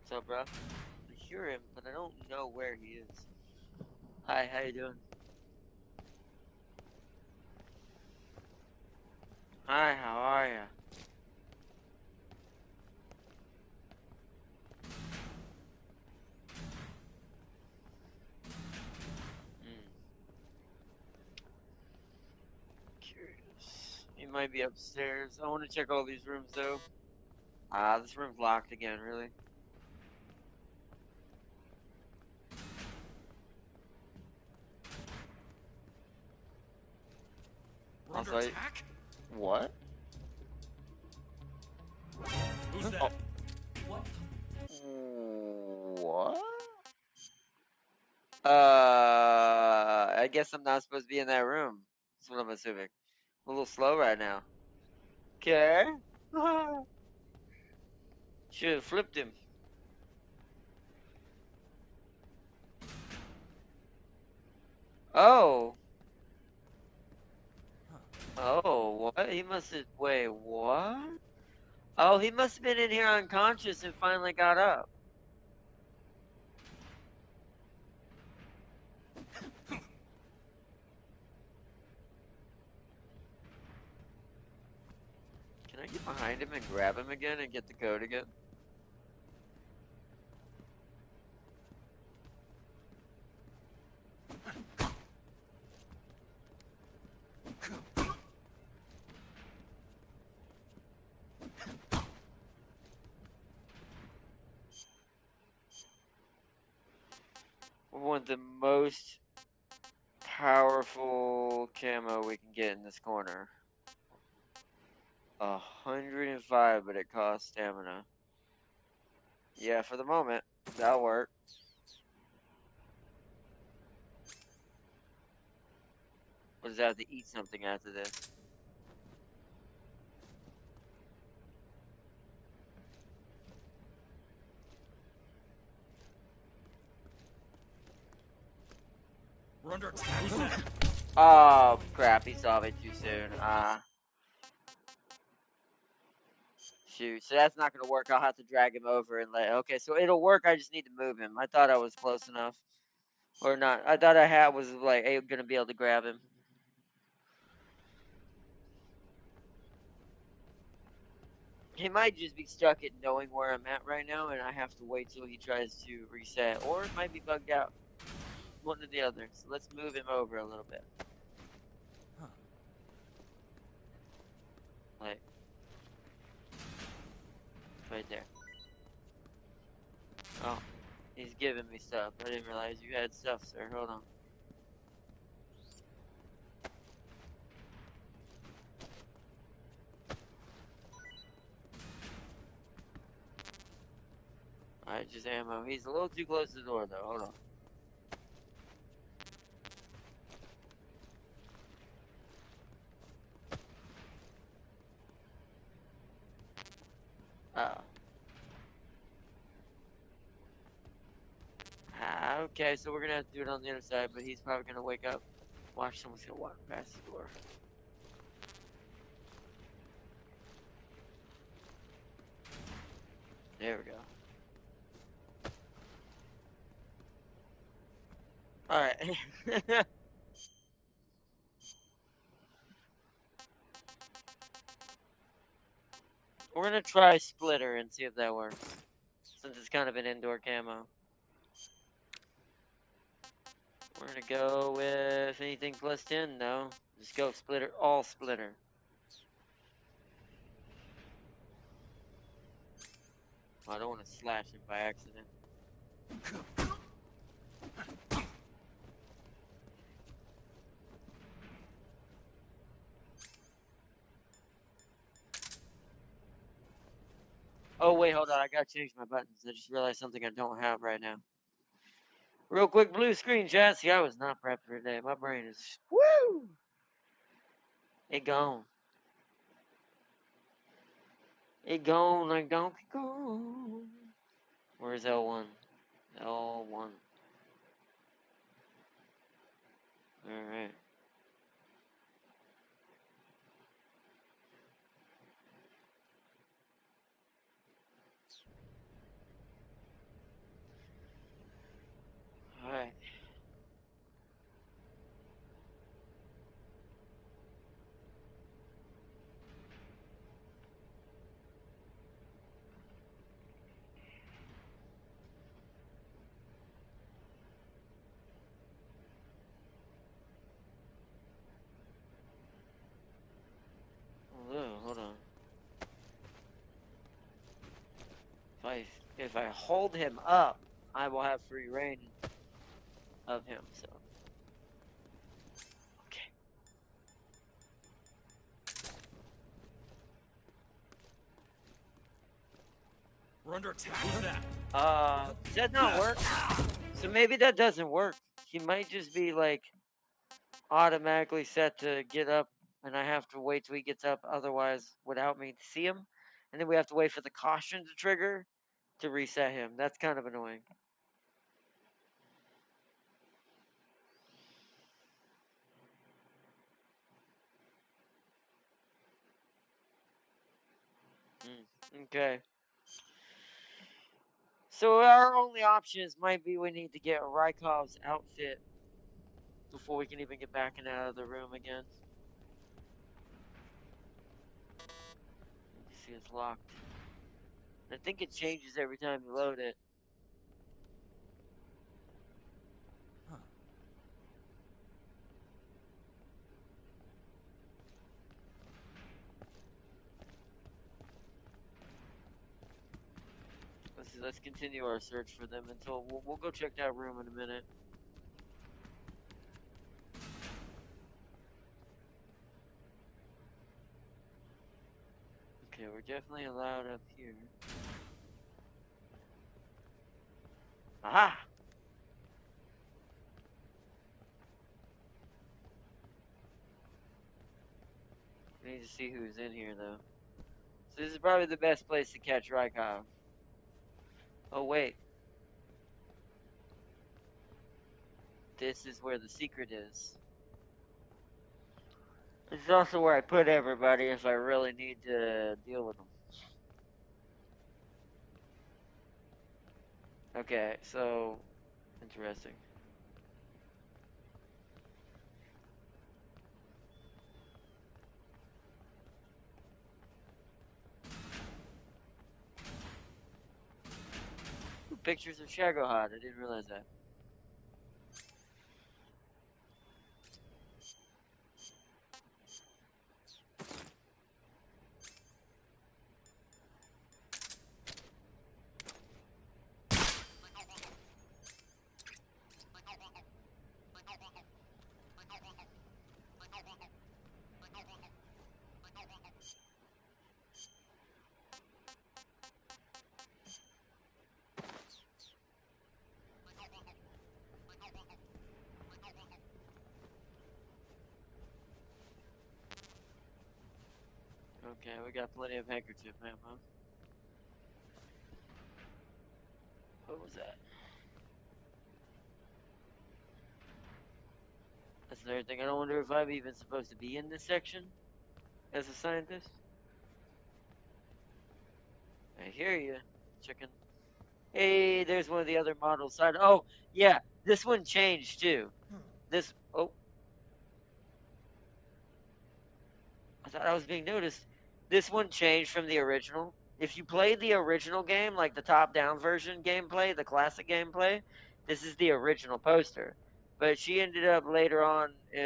So, bro, I hear him, but I don't know where he is. Hi, how you doing? Hi, how are ya? Mm. He might be upstairs. I want to check all these rooms though. Ah, this room's locked again, really? We're under attack? What? Who's that? What? What? I guess I'm not supposed to be in that room. That's what I'm assuming. I'm a little slow right now. Okay. Should have flipped him. Oh. Oh, what? He must have. Wait, what? Oh, he must have been in here unconscious and finally got up. Can I get behind him and grab him again and get the code again? We want the most powerful camo we can get in this corner. 105, but it costs stamina. Yeah, for the moment, that'll work. What does that have to eat something after this? We're under attack. Who's that? Oh, crap, he saw me too soon. Shoot, so that's not gonna work. I'll have to drag him over and okay, so it'll work, I just need to move him. I thought I was close enough. Or not. I thought I was like gonna be able to grab him. He might just be stuck at knowing where I'm at right now, and I have to wait till he tries to reset. Or it might be bugged out. One or the other. So let's move him over a little bit. Huh. Like, right there. Oh, he's giving me stuff. I didn't realize you had stuff, sir. Hold on. Alright, just ammo. He's a little too close to the door, though. Hold on. Uh-oh. Okay, so we're gonna have to do it on the other side, but he's probably gonna wake up. Watch, someone's gonna walk past the door. There we go. Alright. We're gonna try Splitter and see if that works. Since it's kind of an indoor camo. We're gonna go with anything plus 10, no. Just go Splitter, all Splitter. I don't want to slash him by accident. Oh, wait, hold on. I gotta change my buttons. I just realized something I don't have right now. Real quick, blue screen, chat. See, I was not prepped for today. My brain is... Woo! It gone. It gone like Donkey Kong. Where's L1? L1. Alright. Alright. if I hold him up, I will have free reign of him. So okay. We're under attack. Who's that? Does that not work? So maybe that doesn't work. He might just be like automatically set to get up, and I have to wait till he gets up, otherwise, without me to see him. And then we have to wait for the caution to trigger to reset him. That's kind of annoying. Okay. So our only options might be we need to get Rykov's outfit before we can even get back and out of the room again. You see it's locked. I think it changes every time you load it. Huh. Let's continue our search for them until we'll go check that room in a minute. Okay, we're definitely allowed up here. Aha! We need to see who's in here, though. So this is probably the best place to catch Rykov. Oh, wait. This is where the secret is. This is also where I put everybody if I really need to deal with them. Okay, so... Interesting. Ooh, pictures of Shagohod. I didn't realize that. Okay, we got plenty of handkerchief ammo. What was that? That's another thing. I don't wonder if I'm even supposed to be in this section as a scientist. I hear you, chicken. Hey, there's one of the other models side. Oh, yeah, this one changed too. This, oh, I thought I was being noticed. This one changed from the original. If you play the original game, like the top-down version gameplay, the classic gameplay, this is the original poster. But she ended up later on in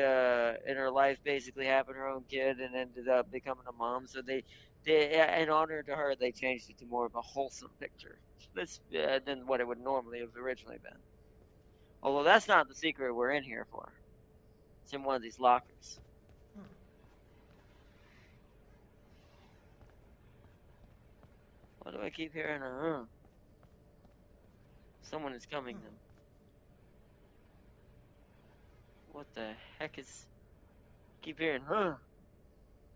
her life basically having her own kid and ended up becoming a mom. So they in honor to her, they changed it to more of a wholesome picture. This than what it would normally have originally been. Although that's not the secret we're in here for. It's in one of these lockers. Why do I keep hearing a Someone is coming then. What the heck is... Keep hearing,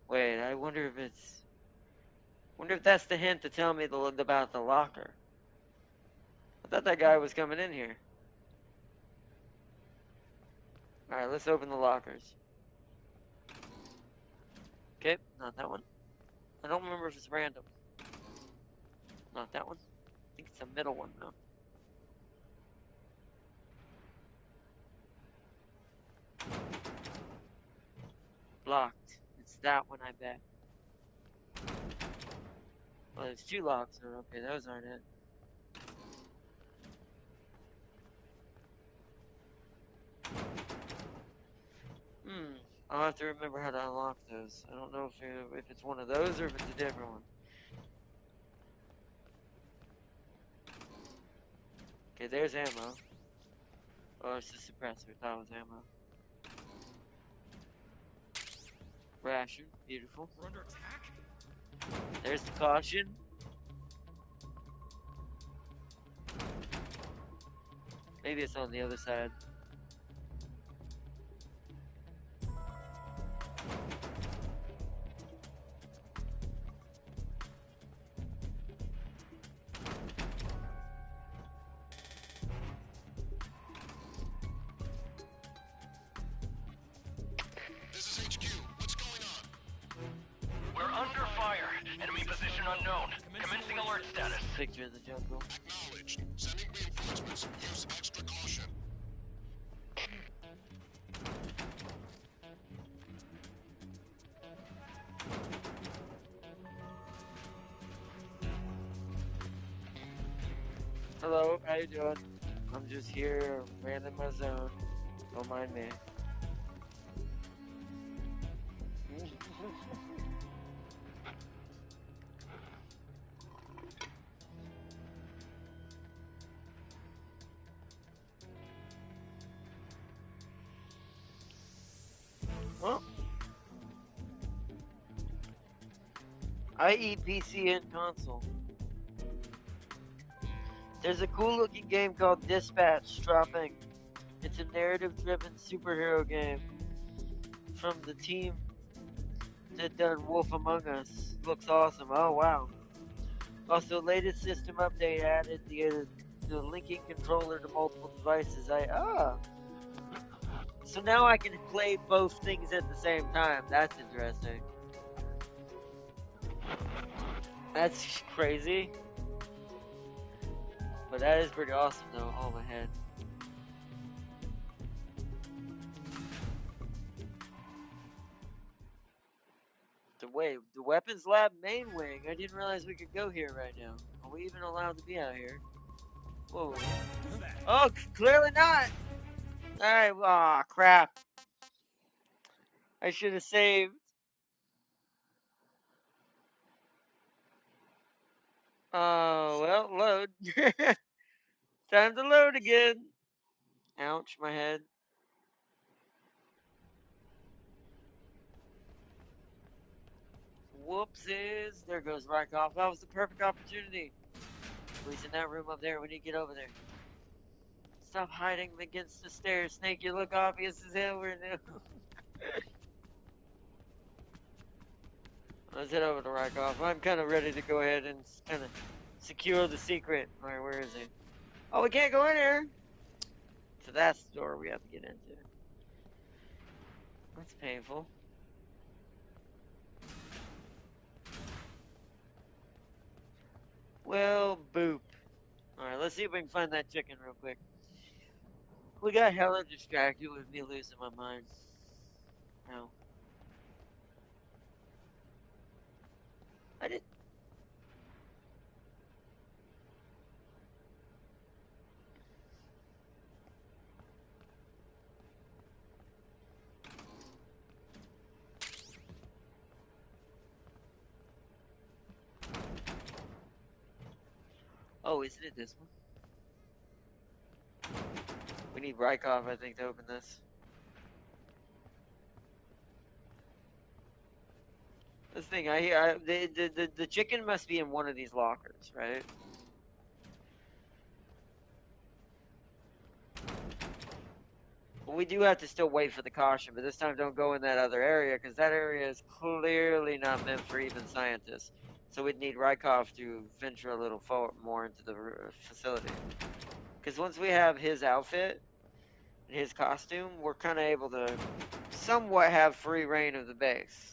Wait, I wonder if it's... Wonder if that's the hint to tell me about the locker. I thought that guy was coming in here. Alright, let's open the lockers. Okay, not that one. I don't remember if it's random. Not that one. I think it's a middle one, though. Blocked. It's that one, I bet. Well, there's two locks. So okay, those aren't it. I'll have to remember how to unlock those. I don't know if it's one of those or if it's a different one. Okay, there's ammo. Oh, it's a suppressor. That was ammo. Ration. Beautiful. We're under attack? There's the caution. Maybe it's on the other side. This is HQ. What's going on? We're under fire. Enemy position unknown. Commencing alert status. Picture of the jungle. Acknowledged. Sending reinforcements. Use extra caution. Hello, how you doing? I'm just here, ran in my zone. Don't mind me. Huh? I eat PC and console. There's a cool looking game called Dispatch dropping. It's a narrative driven superhero game from the team that done Wolf Among Us. Looks awesome. Oh wow. Also, latest system update added the linking controller to multiple devices. So now I can play both things at the same time. That's interesting. That's crazy. But that is pretty awesome though. Oh my head. The weapons lab main wing. I didn't realize we could go here right now. Are we even allowed to be out here? Whoa. Oh, clearly not. Alright, aw, crap. I should have saved. Oh, well, load. Time to load again. Ouch, my head. Whoopsies. There goes Rykov. That was the perfect opportunity. He's in that room up there. We need to get over there. Stop hiding against the stairs, Snake. You look obvious as hell right now. Let's head over to Rykov. I'm kind of ready to go ahead and kind of secure the secret. Alright, where is he? Oh, we can't go in here. So that's the door we have to get into. That's painful. Well, boop. Alright, let's see if we can find that chicken real quick. We got hella distracted with me losing my mind. No. I did. Oh, isn't it this one? We need Rykov, I think, to open this. This thing, the chicken must be in one of these lockers, right? Well, we do have to still wait for the caution, but this time don't go in that other area, because that area is clearly not meant for even scientists. So we'd need Rykov to venture a little forward more into the facility. Because once we have his outfit and his costume, we're kind of able to somewhat have free reign of the base.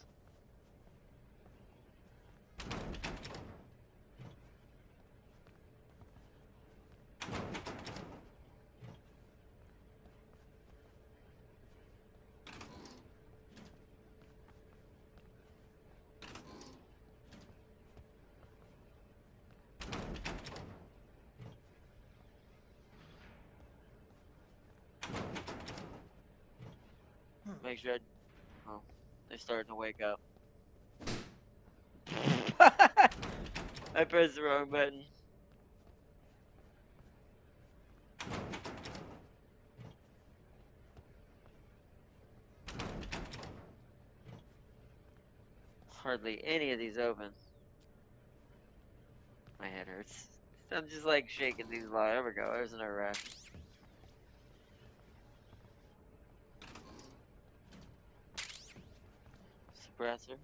Make sure oh, they're starting to wake up. I pressed the wrong button. hardly any of these open. My head hurts. I'm just like shaking these low. There we go. There's another rack. Suppressor.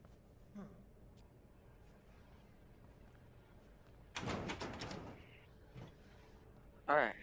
Alright.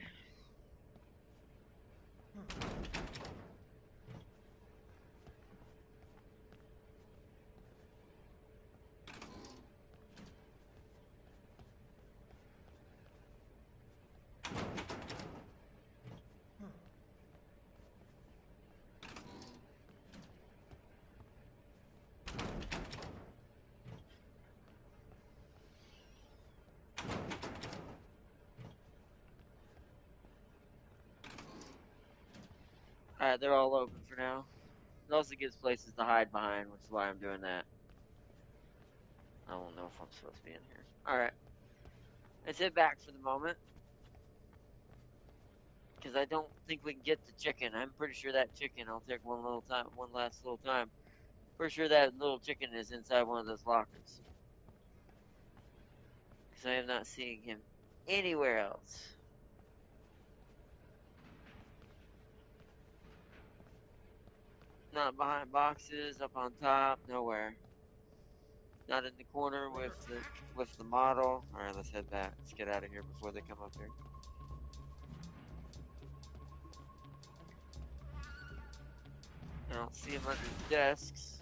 Alright, they're all open for now. It also gives places to hide behind, which is why I'm doing that. I don't know if I'm supposed to be in here. Alright. Let's head back for the moment. Because I don't think we can get the chicken. I'm pretty sure that chicken, I'll take one last little time. Pretty sure that little chicken is inside one of those lockers. Because I am not seeing him anywhere else. Not behind boxes, up on top, nowhere. Not in the corner with the model. Alright, let's head back. Let's get out of here before they come up here. I don't see him under the desks.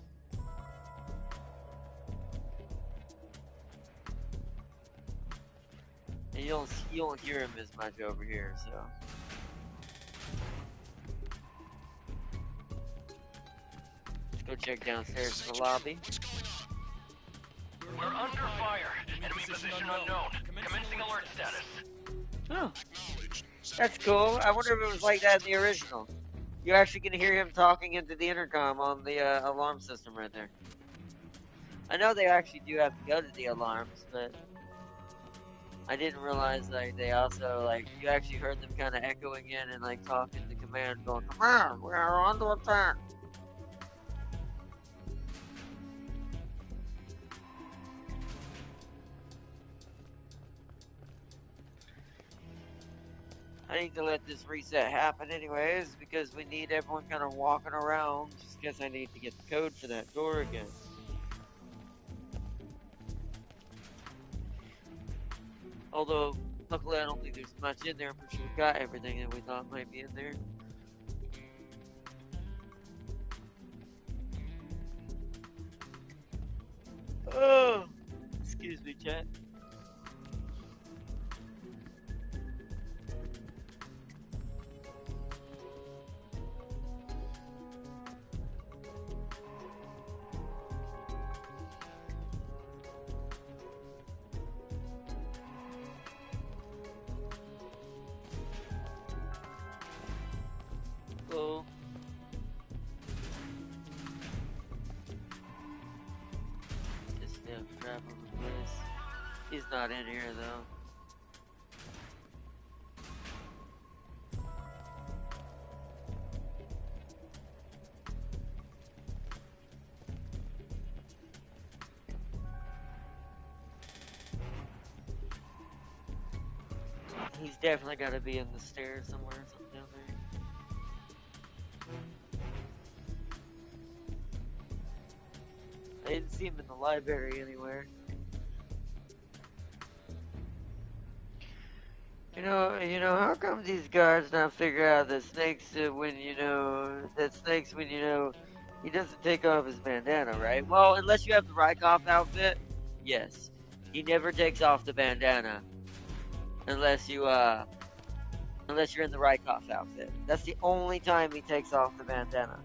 And you don't hear him as much over here, so. Let's go check downstairs in the lobby. We're under fire. Enemy position unknown. Commencing alert status. Oh, that's cool. I wonder if it was like that in the original. You're actually gonna hear him talking into the intercom on the alarm system right there. I know they actually do have to go to the alarms, but I didn't realize like they also like you actually heard them kind of echoing in and like talking the command, going, "Command, we are under attack." I need to let this reset happen anyways, because we need everyone kind of walking around, just because I need to get the code for that door again. Although, luckily I don't think there's much in there. I'm pretty sure we got everything that we thought might be in there. Oh! Excuse me, chat. Cool. Just travel the place. He's not in here though. He's definitely got to be in the stairs somewhere, something down there. I didn't see him in the library anywhere. How come these guards not figure out that Snake's when he doesn't take off his bandana, right? Well, unless you have the Rykov outfit, yes. He never takes off the bandana. Unless you're in the Rykov outfit. That's the only time he takes off the bandana.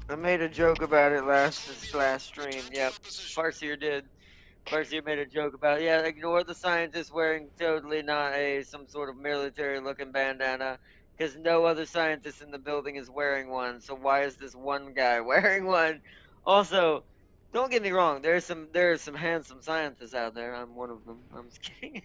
I made a joke about it last stream. Yep, Farseer did. Farseer made a joke about it. Yeah, ignore the scientist wearing totally not some sort of military-looking bandana, because no other scientist in the building is wearing one. So why is this one guy wearing one? Also, Don't get me wrong. There are some handsome scientists out there. I'm one of them. I'm just kidding.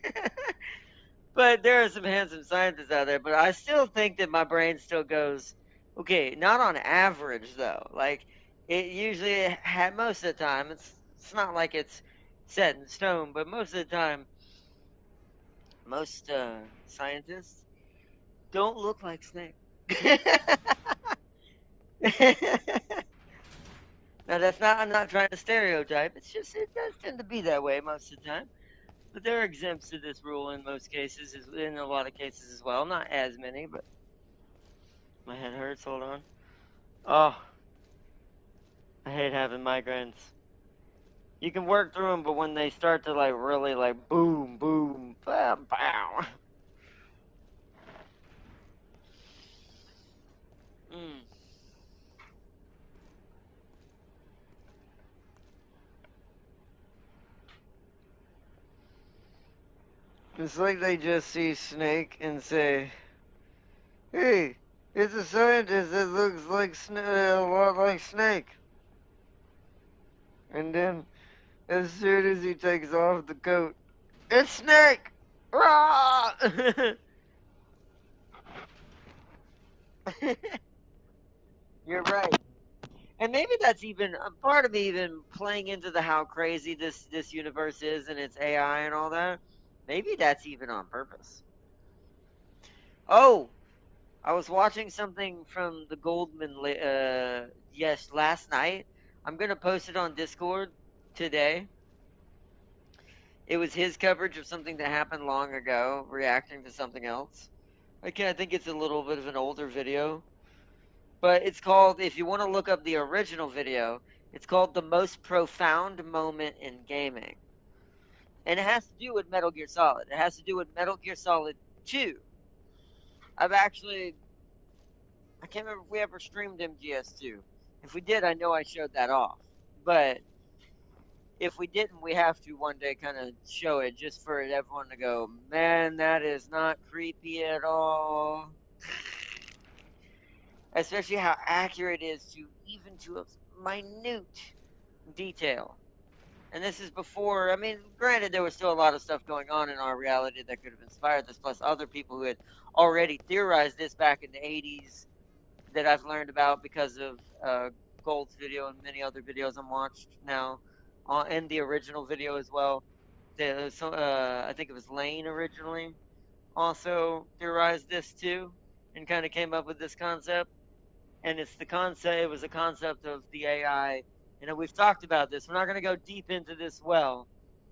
But there are some handsome scientists out there. But I still think that my brain still goes, okay, not on average though. Like it usually most of the time. It's not like it's set in stone, but most of the time, most scientists don't look like Snake. Now that's not. I'm not trying to stereotype. It's just it does tend to be that way most of the time. But there are exempts to this rule in most cases, in a lot of cases as well. Not as many, but my head hurts. Hold on. Oh, I hate having migraines. You can work through them, but when they start to like really like boom, boom, bam, pow. Mm. It's like they just see Snake and say, "Hey, it's a scientist that looks like a lot like Snake." And then, as soon as he takes off the coat, it's Snake. Rah! You're right. And maybe that's even a part of me even playing into the how crazy this universe is and its AI and all that. Maybe that's even on purpose. Oh, I was watching something from the Goldman yes, last night. I'm going to post it on Discord today. It was his coverage of something that happened long ago, reacting to something else. Okay, I think it's a little bit of an older video, but it's called, if you want to look up the original video, it's called The Most Profound Moment in Gaming. And it has to do with Metal Gear Solid. It has to do with Metal Gear Solid 2. I've actually, I can't remember if we ever streamed MGS2. If we did, I know I showed that off. But if we didn't, we have to one day kind of show it just for everyone to go, man, that is not creepy at all. Especially how accurate it is to even to a minute detail. And this is before, I mean, granted, there was still a lot of stuff going on in our reality that could have inspired this, plus other people who had already theorized this back in the 80s that I've learned about because of Gold's video and many other videos I'm watched now, and the original video as well. I think it was Lane originally also theorized this too, and kind of came up with this concept. And it's the concept. It was a concept of the AI. And we've talked about this. We're not going to go deep into this. Well,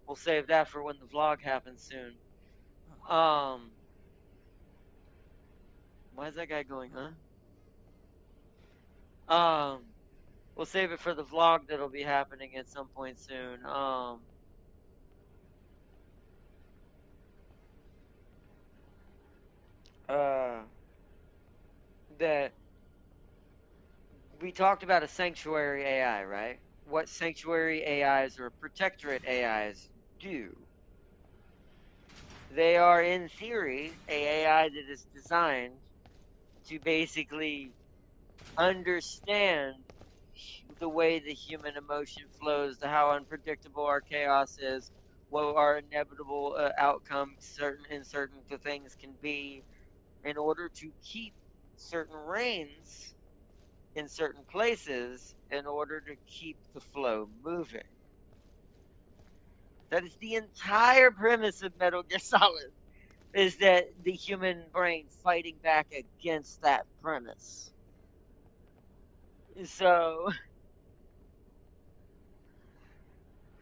we'll save that for when the vlog happens soon. Um, why is that guy going? Huh? We'll save it for the vlog that'll be happening at some point soon. Uh, that we talked about a sanctuary AI, right? What sanctuary AIs or protectorate AIs do. They are, in theory, a AI that is designed to basically understand the way the human emotion flows, to how unpredictable our chaos is, what our inevitable outcomes certain things can be, in order to keep certain reins in certain places, in order to keep the flow moving. That is the entire premise of Metal Gear Solid. Is that the human brain fighting back against that premise? So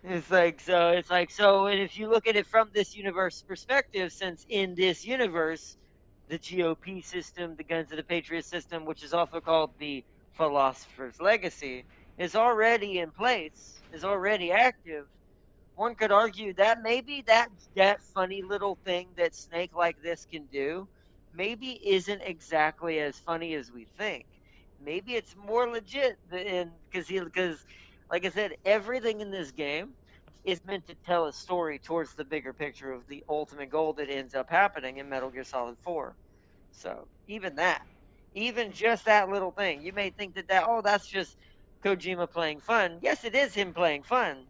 and if you look at it from this universe perspective, since in this universe, the GOP system, the Guns of the Patriot system, which is also called the Philosopher's Legacy, is already in place, is already active. One could argue that maybe that funny little thing that Snake like this can do, maybe isn't exactly as funny as we think. Maybe it's more legit than because like I said, everything in this game is meant to tell a story towards the bigger picture of the ultimate goal that ends up happening in Metal Gear Solid 4. So even that, even just that little thing, you may think that oh, that's just Kojima playing fun. Yes, it is him playing fun.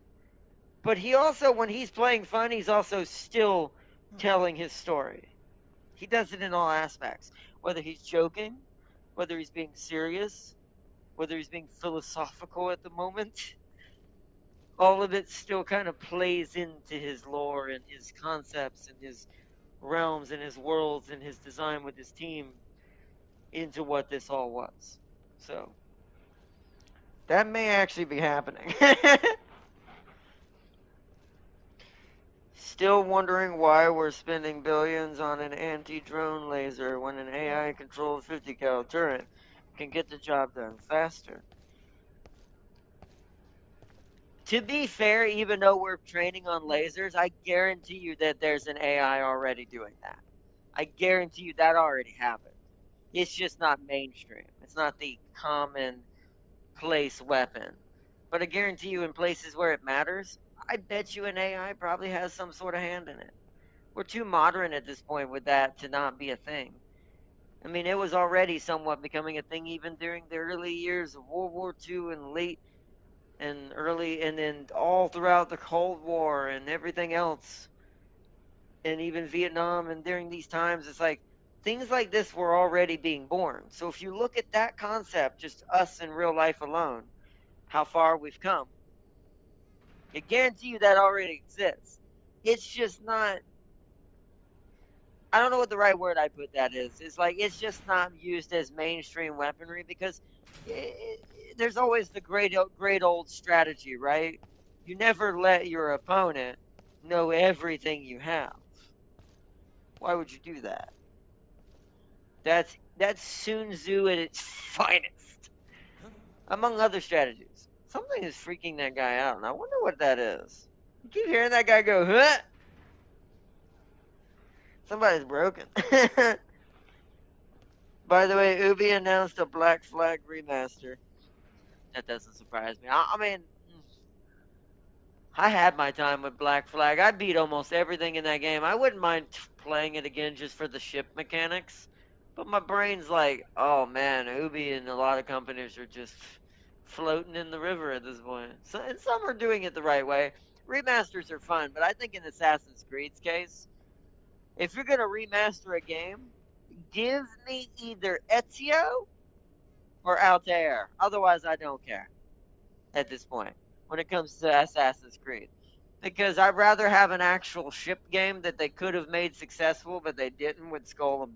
But he also, when he's playing fun, he's also still telling his story. He does it in all aspects. Whether he's joking, whether he's being serious, whether he's being philosophical at the moment, all of it still kind of plays into his lore and his concepts and his realms and his worlds and his design with his team into what this all was. So that may actually be happening. Still wondering why we're spending billions on an anti-drone laser when an AI-controlled 50 cal turret can get the job done faster. To be fair, even though we're training on lasers, I guarantee you that there's an AI already doing that. I guarantee you that already happened. It's just not mainstream. It's not the commonplace weapon. But I guarantee you in places where it matters, I bet you an AI probably has some sort of hand in it. We're too modern at this point with that to not be a thing. I mean, it was already somewhat becoming a thing even during the early years of World War II and late and early, and then all throughout the Cold War and everything else, and even Vietnam. And during these times, it's like things like this were already being born. So if you look at that concept, just us in real life alone, how far we've come, I guarantee you that already exists. It's just not, I don't know what the right word I put that is. It's like it's just not used as mainstream weaponry because there's always the great old strategy, right? You never let your opponent know everything you have. Why would you do that? That's Sun Tzu at its finest, among other strategies. Something is freaking that guy out, and I wonder what that is. You keep hearing that guy go, huh? Somebody's broken. By the way, Ubi announced a Black Flag remaster. That doesn't surprise me. I mean, I had my time with Black Flag. I beat almost everything in that game. I wouldn't mind playing it again just for the ship mechanics. But my brain's like, oh man, Ubi and a lot of companies are just floating in the river at this point. So, and some are doing it the right way. Remasters are fun, but I think in Assassin's Creed's case, if you're going to remaster a game, give me either Ezio or Altair. Otherwise, I don't care at this point when it comes to Assassin's Creed. Because I'd rather have an actual ship game that they could have made successful, but they didn't with Skull and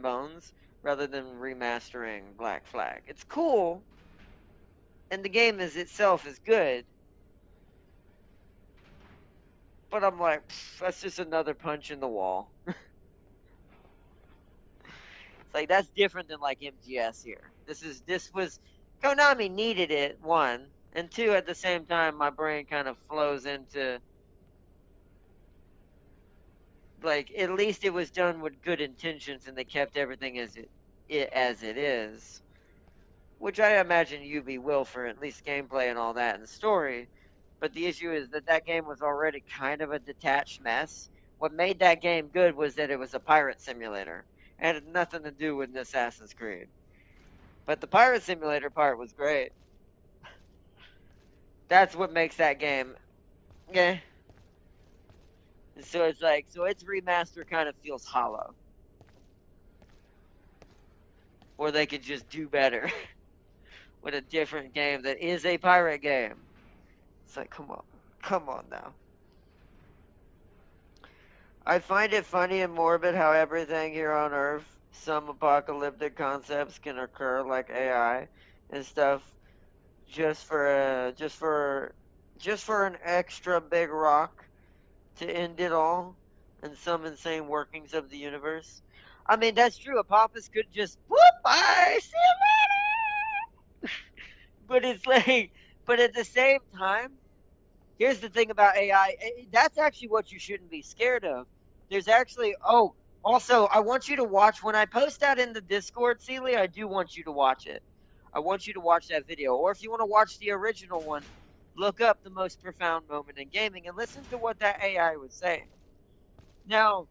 Bones, rather than remastering Black Flag. It's cool, and the game is itself is good, but I'm like, that's just another punch in the wall. It's like that's different than like MGS here. This was Konami needed it, one, and two, at the same time my brain kind of flows into like at least it was done with good intentions and they kept everything as it is, which I imagine UB will for at least gameplay and all that and story. But the issue is that that game was already kind of a detached mess. What made that game good was that it was a pirate simulator. It had nothing to do with Assassin's Creed. But the pirate simulator part was great. That's what makes that game. Yeah. So it's like, so its remaster kind of feels hollow. Or they could just do better with a different game that is a pirate game. It's like, come on now. I find it funny and morbid how everything here on Earth, some apocalyptic concepts can occur like AI and stuff just for just for an extra big rock to end it all and some insane workings of the universe. I mean, that's true. Apophis could just whoop, bye, see you later. But it's like, but at the same time, here's the thing about AI. That's actually what you shouldn't be scared of. There's actually, oh, also, I want you to watch when I post that in the Discord, Celia. I do want you to watch it. I want you to watch that video. Or if you want to watch the original one, look up the most profound moment in gaming and listen to what that AI was saying. Now,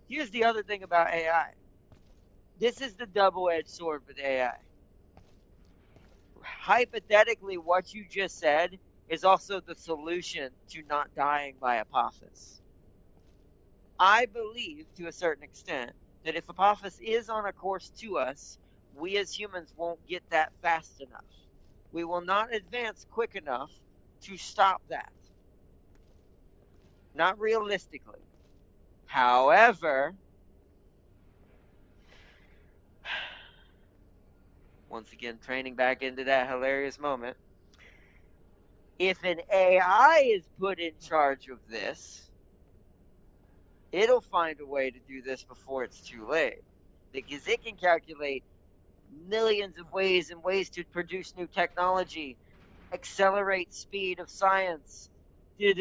here's the other thing about AI. This is the double edged sword with AI. hypothetically, what you just said is also the solution to not dying by Apophis. I believe, to a certain extent, that if Apophis is on a course to us, we as humans won't get that fast enough. We will not advance quick enough to stop that. Not realistically. However, once again, training back into that hilarious moment, if an AI is put in charge of this, it'll find a way to do this before it's too late. Because it can calculate millions of ways and ways to produce new technology, accelerate speed of science, and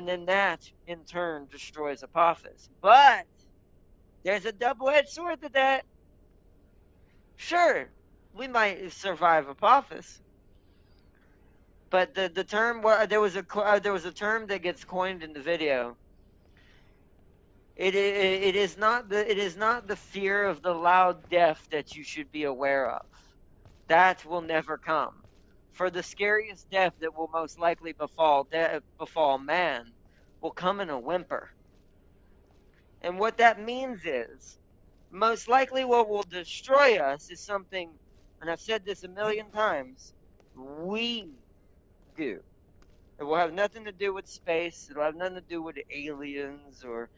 then that in turn destroys Apophis. But there's a double-edged sword to that. Sure, we might survive Apophis, but the term there was a term that gets coined in the video. It is not the fear of the loud death that you should be aware of. That will never come. For the scariest death that will most likely befall man will come in a whimper. And what that means is, most likely what will destroy us is something, and I've said this a million times, we do. It will have nothing to do with space. It'll have nothing to do with aliens or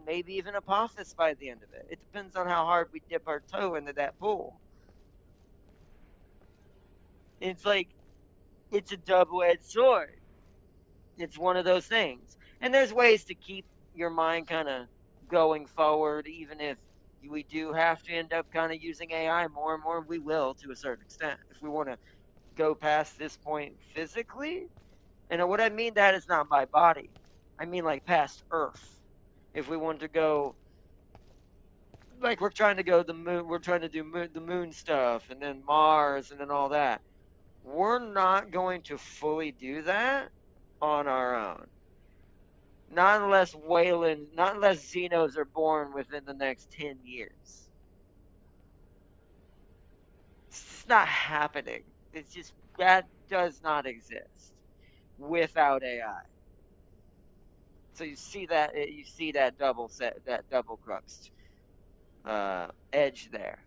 maybe even Apophis by the end of it. It depends on how hard we dip our toe into that pool. It's like, it's a double-edged sword. It's one of those things. And there's ways to keep your mind kind of going forward, even if we do have to end up kind of using AI more and more. We will, to a certain extent, if we want to go past this point physically. And what I mean that is not by body. I mean like past Earth. If we want to go, like we're trying to go the moon, we're trying to do the moon stuff, and then Mars, and then all that. We're not going to fully do that on our own. Not unless Xenos are born within the next 10 years. It's just not happening. It's just, that does not exist without AI. So you see that double crux edge there.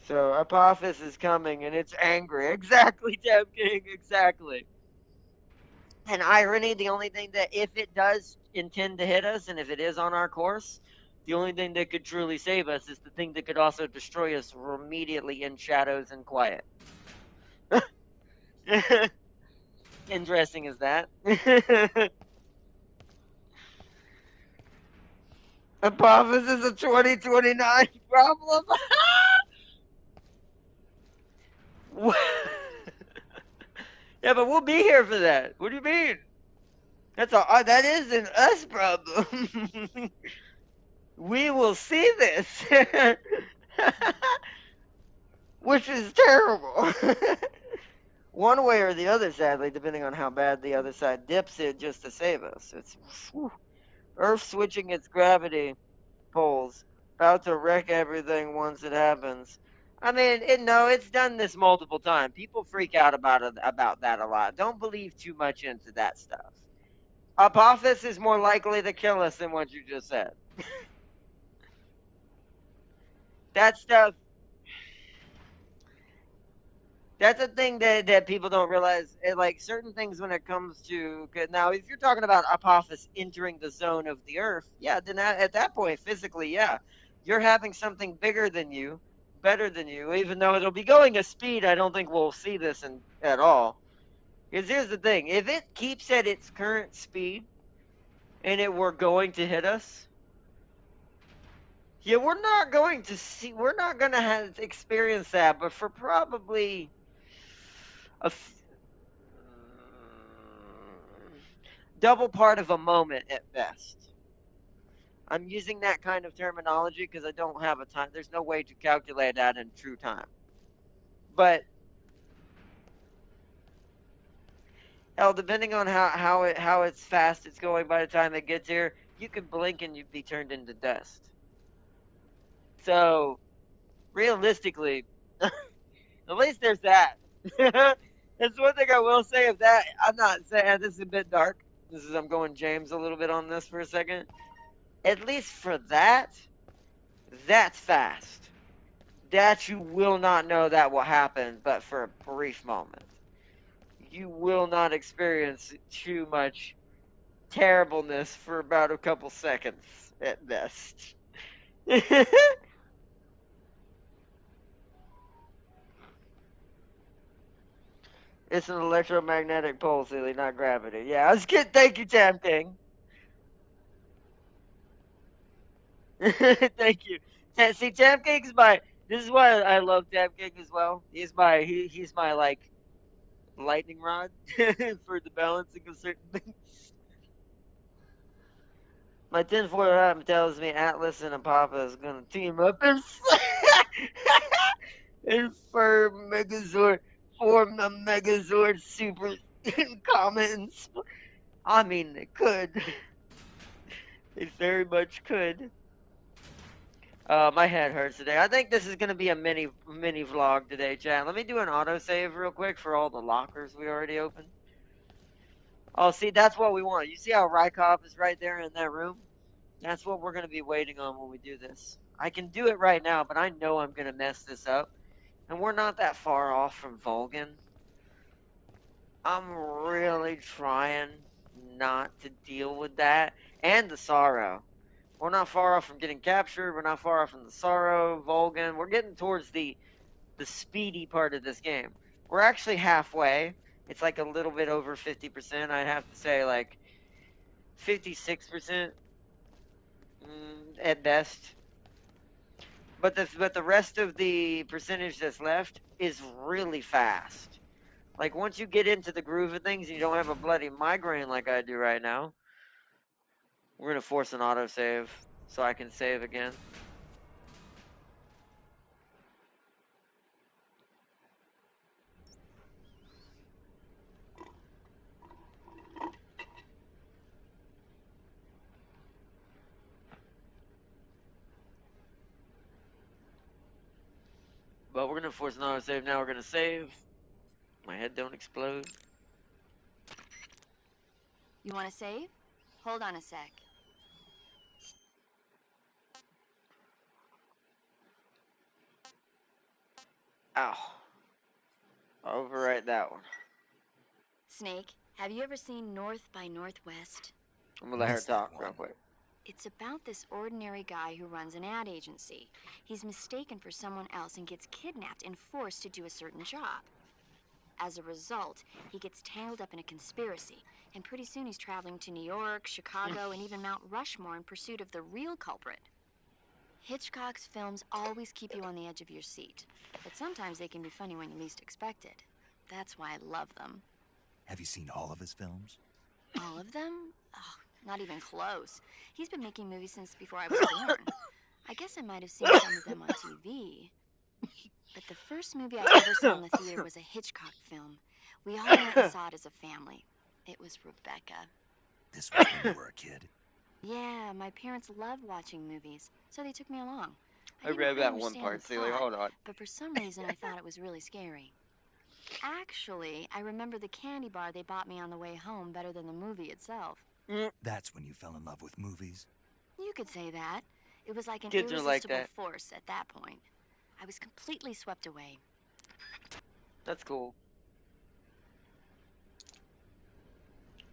So Apophis is coming and it's angry. Exactly, Dem King, exactly. And irony, the only thing that, if it does intend to hit us, and if it is on our course, the only thing that could truly save us is the thing that could also destroy us immediately in shadows and quiet. Interesting as that. Apophis is a 2029 problem. Yeah, but we'll be here for that. What do you mean? That is an us problem. We will see this. Which is terrible. One way or the other, sadly, depending on how bad the other side dips it just to save us. It's whew. Earth switching its gravity poles, about to wreck everything once it happens. I mean, it's done this multiple times. People freak out about that a lot. Don't believe too much into that stuff. Apophis is more likely to kill us than what you just said. That stuff, that's a thing that people don't realize. Like certain things when it comes to, now, if you're talking about Apophis entering the zone of the Earth, yeah, then at that point, physically, yeah, you're having something bigger than you, better than you. Even though it'll be going a speed, I don't think we'll see this at all. Because here's the thing: if it keeps at its current speed and it were going to hit us, yeah, we're not going to have experience that, but for probably a double part of a moment at best. I'm using that kind of terminology because I don't have a time. There's no way to calculate that in true time. But hell, depending on how it's fast it's going by the time it gets here, you could blink and you'd be turned into dust. So realistically, at least there's that. That's one thing I will say of that. I'm not saying this is a bit dark. I'm going James a little bit on this for a second. At least for that, that's fast. That you will not know that will happen, but for a brief moment. You will not experience too much terribleness for about a couple seconds at best. It's an electromagnetic pulse, Sealy, not gravity. Yeah, I was kidding. Thank you, Tam King. Thank you. See, Tam King's my. This is why I love Tam King as well. He's my like lightning rod for the balancing of certain things. My tinfoil hat tells me Atlas and Apapa is gonna team up and and form the Megazord Super Commons. I mean, they could. They very much could. My head hurts today. I think this is gonna be a mini vlog today, chat. Let me do an autosave real quick for all the lockers we already opened. Oh, see, that's what we want. You see how Rykov is right there in that room? That's what we're gonna be waiting on when we do this. I can do it right now, but I know I'm gonna mess this up. And we're not that far off from Vulcan. I'm really trying not to deal with that. And the sorrow. We're not far off from getting captured. We're not far off from the sorrow, Vulcan. We're getting towards the speedy part of this game. We're actually halfway. It's like a little bit over 50%. I'd have to say like 56% at best. But the rest of the percentage that's left is really fast. Like once you get into the groove of things and you don't have a bloody migraine like I do right now, we're gonna force an autosave so I can save again. But we're gonna force an autosave now. We're gonna save. My head don't explode. You want to save? Hold on a sec. Ow. I'll overwrite that one. Snake, have you ever seen North by Northwest? I'm gonna let her talk real quick. It's about this ordinary guy who runs an ad agency. He's mistaken for someone else and gets kidnapped and forced to do a certain job. As a result, he gets tangled up in a conspiracy, and pretty soon he's traveling to New York, Chicago, and even Mount Rushmore in pursuit of the real culprit. Hitchcock's films always keep you on the edge of your seat, but sometimes they can be funny when you least expect it. That's why I love them. Have you seen all of his films? All of them? Oh, not even close. He's been making movies since before I was born. I guess I might have seen some of them on TV. But the first movie I ever saw in the theater was a Hitchcock film. We all went and saw it as a family. It was Rebecca. This was when you were a kid. Yeah, my parents loved watching movies, so they took me along. I read that one part, Celia. Hold on. But for some reason, I thought it was really scary. Actually, I remember the candy bar they bought me on the way home better than the movie itself. That's when you fell in love with movies? You could say that. It was like an Kids are irresistible like that. force at that point. I was completely swept away. That's cool.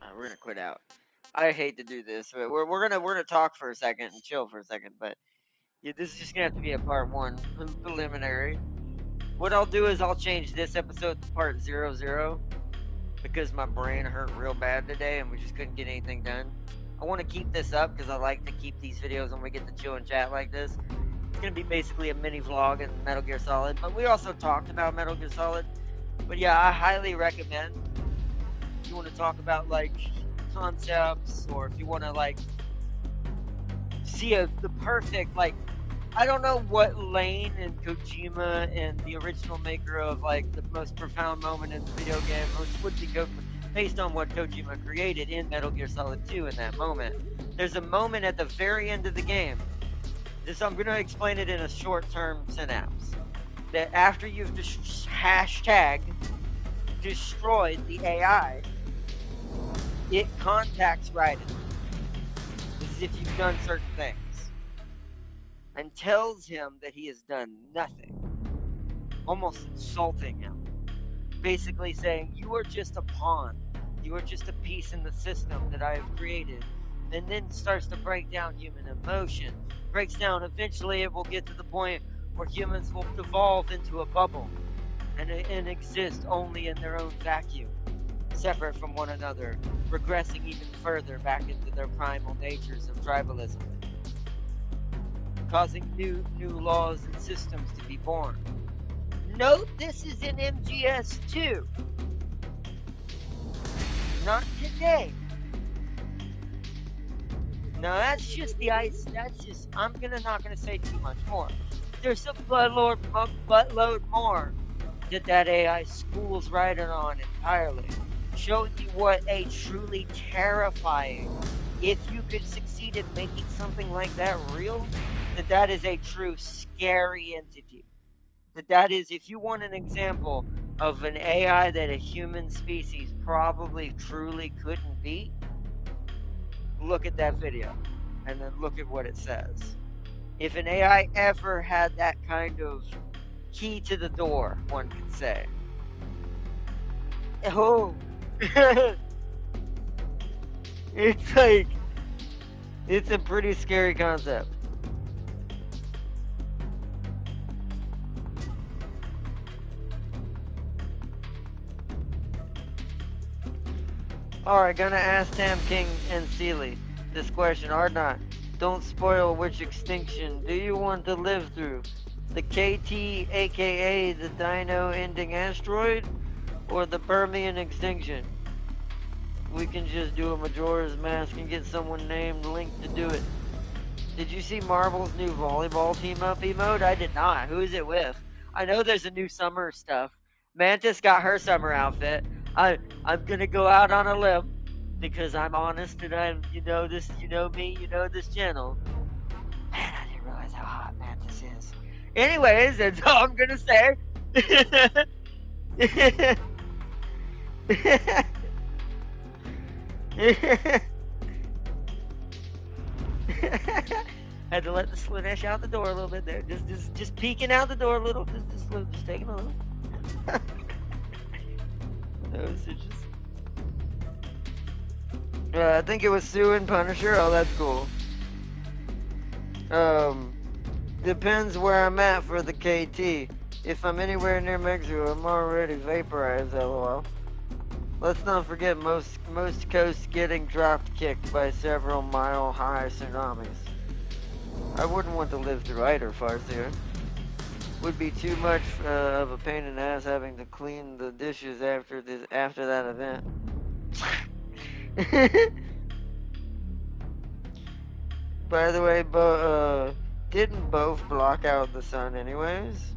Alright, we're gonna quit out. I hate to do this, but we're gonna talk for a second and chill for a second. But yeah, this is just gonna have to be a part 1 preliminary. What I'll do is I'll change this episode to part 00 because my brain hurt real bad today and we just couldn't get anything done. I want to keep this up because I like to keep these videos when we get to chill and chat like this. It's gonna be basically a mini vlog in Metal Gear Solid, but we also talked about Metal Gear Solid. But yeah, I highly recommend if you want to talk about like concepts or if you want to like see the perfect like. I don't know what Lane and Kojima and the original maker of like the most profound moment in the video game would be based on what Kojima created in Metal Gear Solid 2 in that moment. There's a moment at the very end of the game This I'm gonna explain it in a short-term synapse. That after you've hashtag destroyed the AI, it contacts Raiden. This is if you've done certain things. And tells him that he has done nothing. Almost insulting him. Basically saying, you are just a pawn. You are just a piece in the system that I have created. And then starts to break down human emotion. Breaks down, eventually it will get to the point where humans will devolve into a bubble and exist only in their own vacuum, separate from one another, regressing even further back into their primal natures of tribalism, causing new laws and systems to be born. Note this is in MGS2. Not today. No, that's just the ice. That's just. Not gonna say too much more. There's a buttload more that AI schools Raiden on entirely, showing you what a truly terrifying. If you could succeed in making something like that real, that is a true scary entity. That is, if you want an example of an AI that a human species probably truly couldn't beat, look at that video and then look at what it says. If an AI ever had that kind of key to the door, one could say. Oh, it's like, it's a pretty scary concept. Alright, gonna ask Tam King and Seeley this question. Ardnot, don't spoil which extinction do you want to live through? The KT, aka the Dino Ending Asteroid, or the Permian extinction? We can just do a Majora's Mask and get someone named Link to do it. Did you see Marvel's new volleyball team-up emote? I did not. Who is it with? I know there's a new summer stuff. Mantis got her summer outfit. I'm gonna go out on a limb because I'm honest and I'm you know me, you know this channel. Man, I didn't realize how hot Mantis is. Anyways, that's all I'm gonna say. Had to let the Slaanesh out the door a little bit there. Just peeking out the door a little. Just taking a little. Nose itches. I think it was Sue and Punisher. Oh, that's cool. Depends where I'm at for the KT. If I'm anywhere near Mexico, I'm already vaporized, lol. Let's not forget most coasts getting drop kicked by several mile-high tsunamis. I wouldn't want to live through either, Farseer. Would be too much of a pain in the ass having to clean the dishes after that event. By the way, didn't both block out the sun anyways?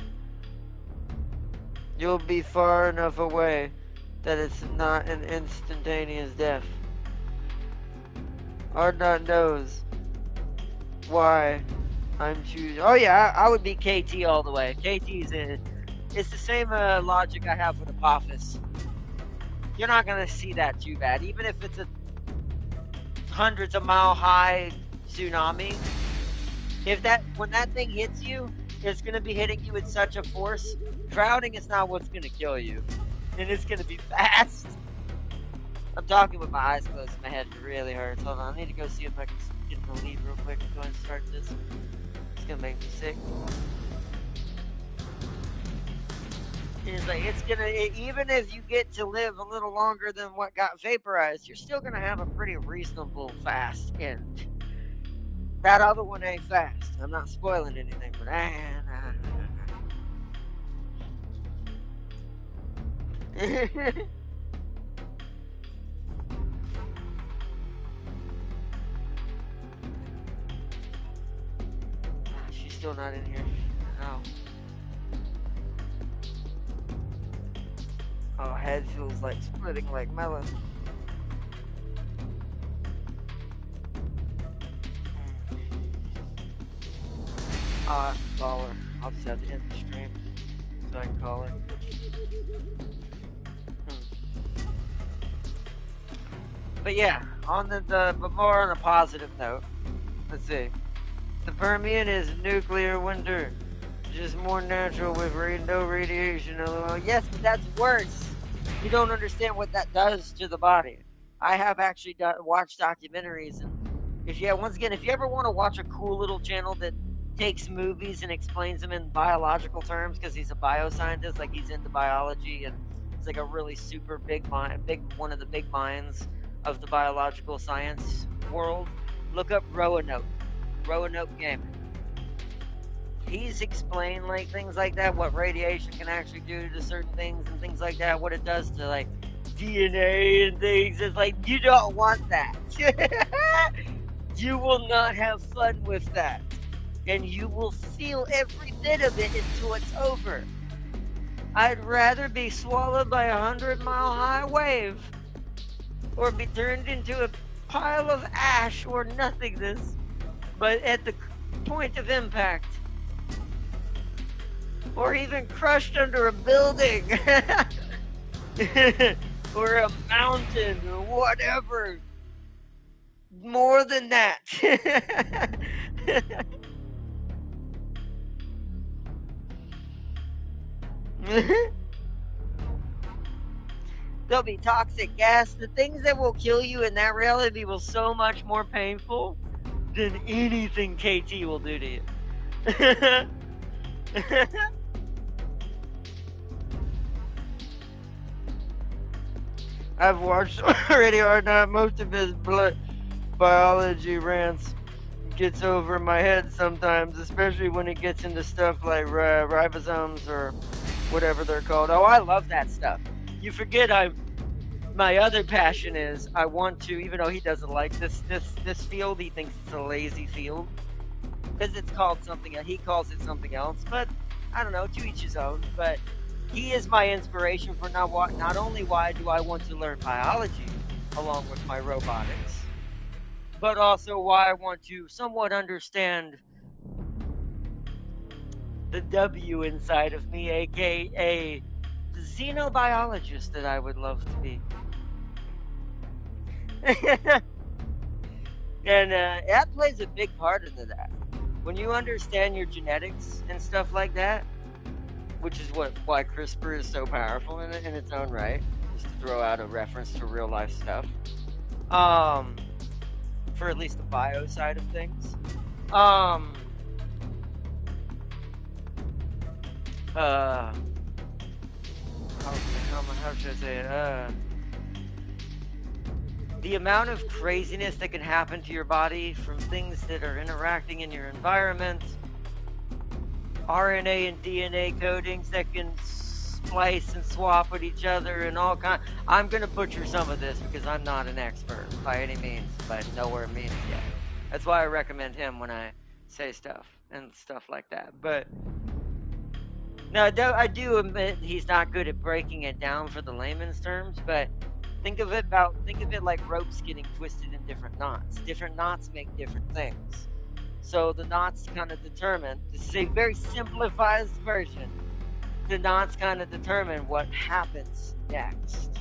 You'll be far enough away that it's not an instantaneous death. Ardnot knows why I'm choosing. Oh yeah, I would be KT all the way. KT's in. It's the same logic I have with Apophis. You're not gonna see that too bad, even if it's a hundreds of mile high tsunami. When that thing hits you, it's gonna be hitting you with such a force. Drowning is not what's gonna kill you, and it's gonna be fast. I'm talking with my eyes closed. My head really hurts. Hold on, I need to go see if I can get in the lead real quick and go and start this. It's gonna make me sick. It's like even if you get to live a little longer than what got vaporized, you're still gonna have a pretty reasonable fast end. That other one ain't fast. I'm not spoiling anything, but she's still not in here. Oh. Oh, head feels like splitting like melon. Baller. I'll just have to end the stream so I can call her. But yeah, on but more on a positive note. Let's see. The Permian is nuclear winter. Just more natural with no radiation. Yes, but that's worse. You don't understand what that does to the body. I have actually watched documentaries, and if you ever want to watch a cool little channel that takes movies and explains them in biological terms, because he's a bioscientist, like he's into biology, and it's like a really super big one of the big minds of the biological science world. Look up Roanoke Gaming. He's explained like things like that, what radiation can actually do to certain things and things like that, what it does to like DNA and things. It's like, you don't want that. You will not have fun with that. And you will feel every bit of it until it's over. I'd rather be swallowed by 100-mile-high wave or be turned into a pile of ash or nothingness, but at the point of impact. Or even crushed under a building. Or a mountain or whatever. More than that. There'll be toxic gas. The things that will kill you in that reality will be so much more painful than anything KT will do to you. I've watched already hard now. Most of his biology rants gets over my head sometimes, especially when it gets into stuff like ribosomes or whatever they're called. Oh, I love that stuff. You forget my other passion is I want to, even though he doesn't like this field, he thinks it's a lazy field because it's called something. He calls it something else, but I don't know. To each his own. But he is my inspiration for not only why do I want to learn biology along with my robotics, but also why I want to somewhat understand the W inside of me, aka the xenobiologist that I would love to be. And that plays a big part into that. When you understand your genetics and stuff like that, which is why CRISPR is so powerful in its own right, just to throw out a reference to real life stuff. For at least the bio side of things. How should I say it? The amount of craziness that can happen to your body from things that are interacting in your environment, RNA and DNA codings that can splice and swap with each other and all kind. I'm gonna butcher some of this because I'm not an expert by any means, but nowhere means yet. That's why I recommend him when I say stuff and stuff like that. But no, I do admit he's not good at breaking it down for the layman's terms. But think of it like ropes getting twisted in different knots. Different knots make different things. So the knots kind of determine. This is a very simplified version. The knots kind of determine what happens next.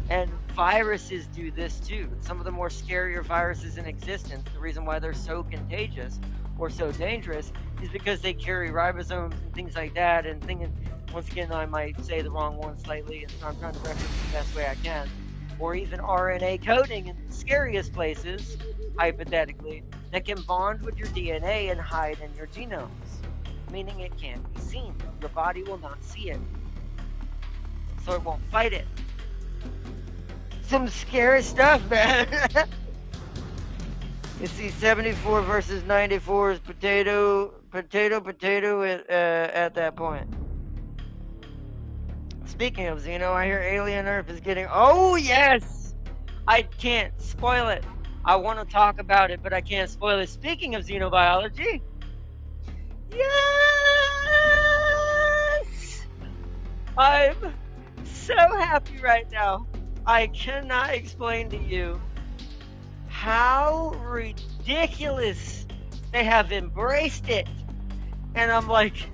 And viruses do this too. Some of the more scarier viruses in existence, the reason why they're so contagious or so dangerous is because they carry ribosomes and things like that. And once again, I might say the wrong one slightly, and so I'm trying to reference the best way I can. Or even RNA coding in the scariest places, hypothetically, that can bond with your DNA and hide in your genomes, meaning it can't be seen. Your body will not see it, so it won't fight it. Some scary stuff, man. You see 74 versus 94 is potato at that point. Speaking of Xeno, I hear Alien Earth is getting... Oh, yes! I can't spoil it. I want to talk about it, but I can't spoil it. Speaking of xenobiology... Yes! I'm so happy right now. I cannot explain to you how ridiculous They have embraced it. And I'm like,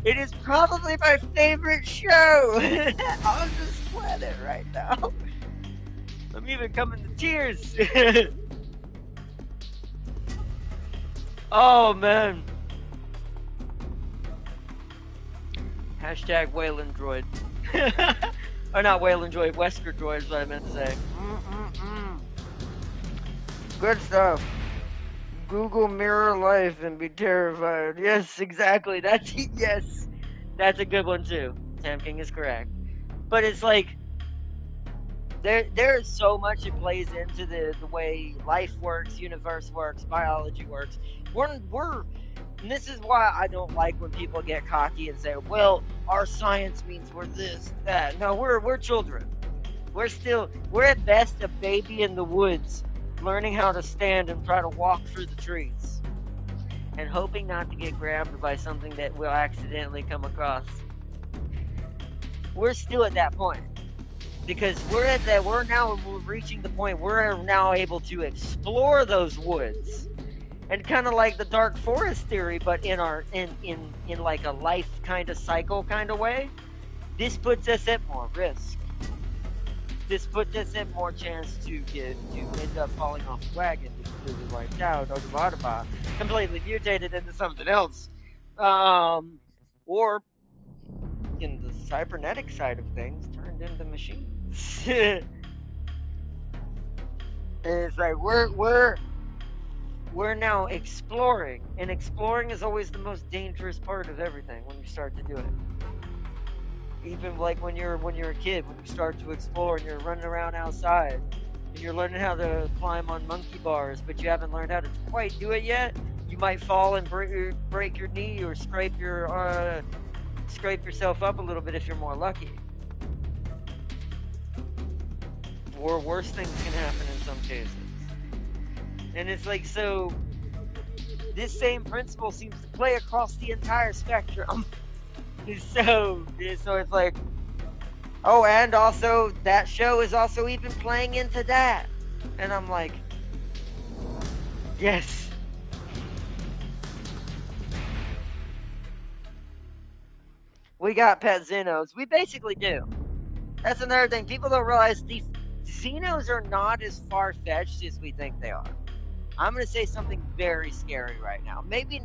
it is probably my favorite show on this planet right now. I'm even coming to tears. Oh, man. Hashtag Wayland Droid. Or not Wayland Droid, Wesker Droid is what I meant to say. Good stuff. Google Mirror Life and be terrified. Yes, exactly. Yes. That's a good one too. Sam King is correct. But it's like there is so much that plays into the way life works, universe works, biology works. And this is why I don't like when people get cocky and say, "Well, our science means we're this, that." No, we're children. We're at best a baby in the woods, learning how to stand and try to walk through the trees, and hoping not to get grabbed by something that we'll accidentally come across. We're still at that point. Because we're reaching the point we're now able to explore those woods. And kind of like the dark forest theory, but in like a life kind of cycle kind of way. This puts us at more risk. This puts us at more chance to end up falling off the wagon, be completely wiped out, completely mutated into something else. Or in the cybernetic side of things, turned into machines. It's like we're now exploring, and exploring is always the most dangerous part of everything when you start to do it. Even like when you're a kid, when you start to explore and you're running around outside and you're learning how to climb on monkey bars, but you haven't learned how to quite do it yet, you might fall and break your knee or scrape yourself up a little bit if you're more lucky. Or worse things can happen in some cases. And it's like, so this same principle seems to play across the entire spectrum. So it's like, oh, and also that show is also even playing into that. And I'm like, yes. We got pet Xenos. We basically do. That's another thing. People don't realize the Xenos are not as far-fetched as we think they are. I'm going to say something very scary right now. Maybe,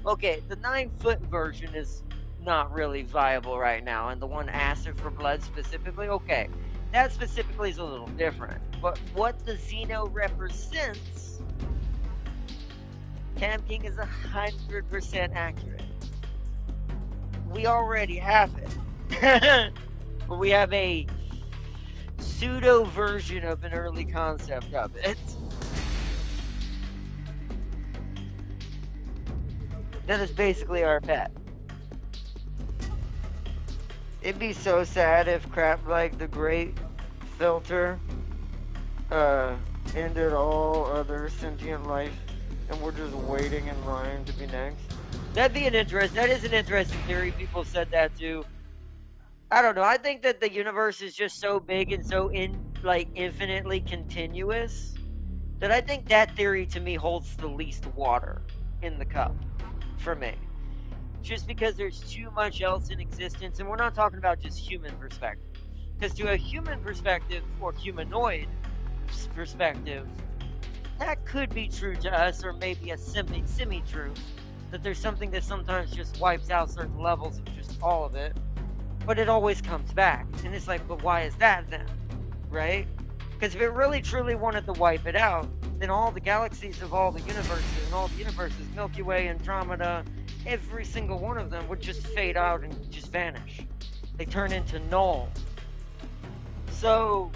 okay, the 9-foot version is not really viable right now, and the one acid for blood specifically, okay, that specifically is a little different. But what the Xeno represents, Cam King is 100% accurate. We already have it. But we have a pseudo version of an early concept of it. That is basically our pet. It'd be so sad if crap like the Great Filter ended all other sentient life and we're just waiting in line to be next. That is an interesting theory. People said that too. I don't know. I think that the universe is just so big and so infinitely continuous that I think that theory to me holds the least water in the cup for me. Just because there's too much else in existence, and we're not talking about just human perspective. Because to a human perspective, or humanoid perspective, that could be true to us, or maybe a semi-truth, that there's something that sometimes just wipes out certain levels of just all of it, but it always comes back. And it's like, but why is that then? Right? Because if it really truly wanted to wipe it out, then all the galaxies of all the universes, and all the universes, Milky Way, Andromeda, every single one of them would just fade out and just vanish. They turn into null. So,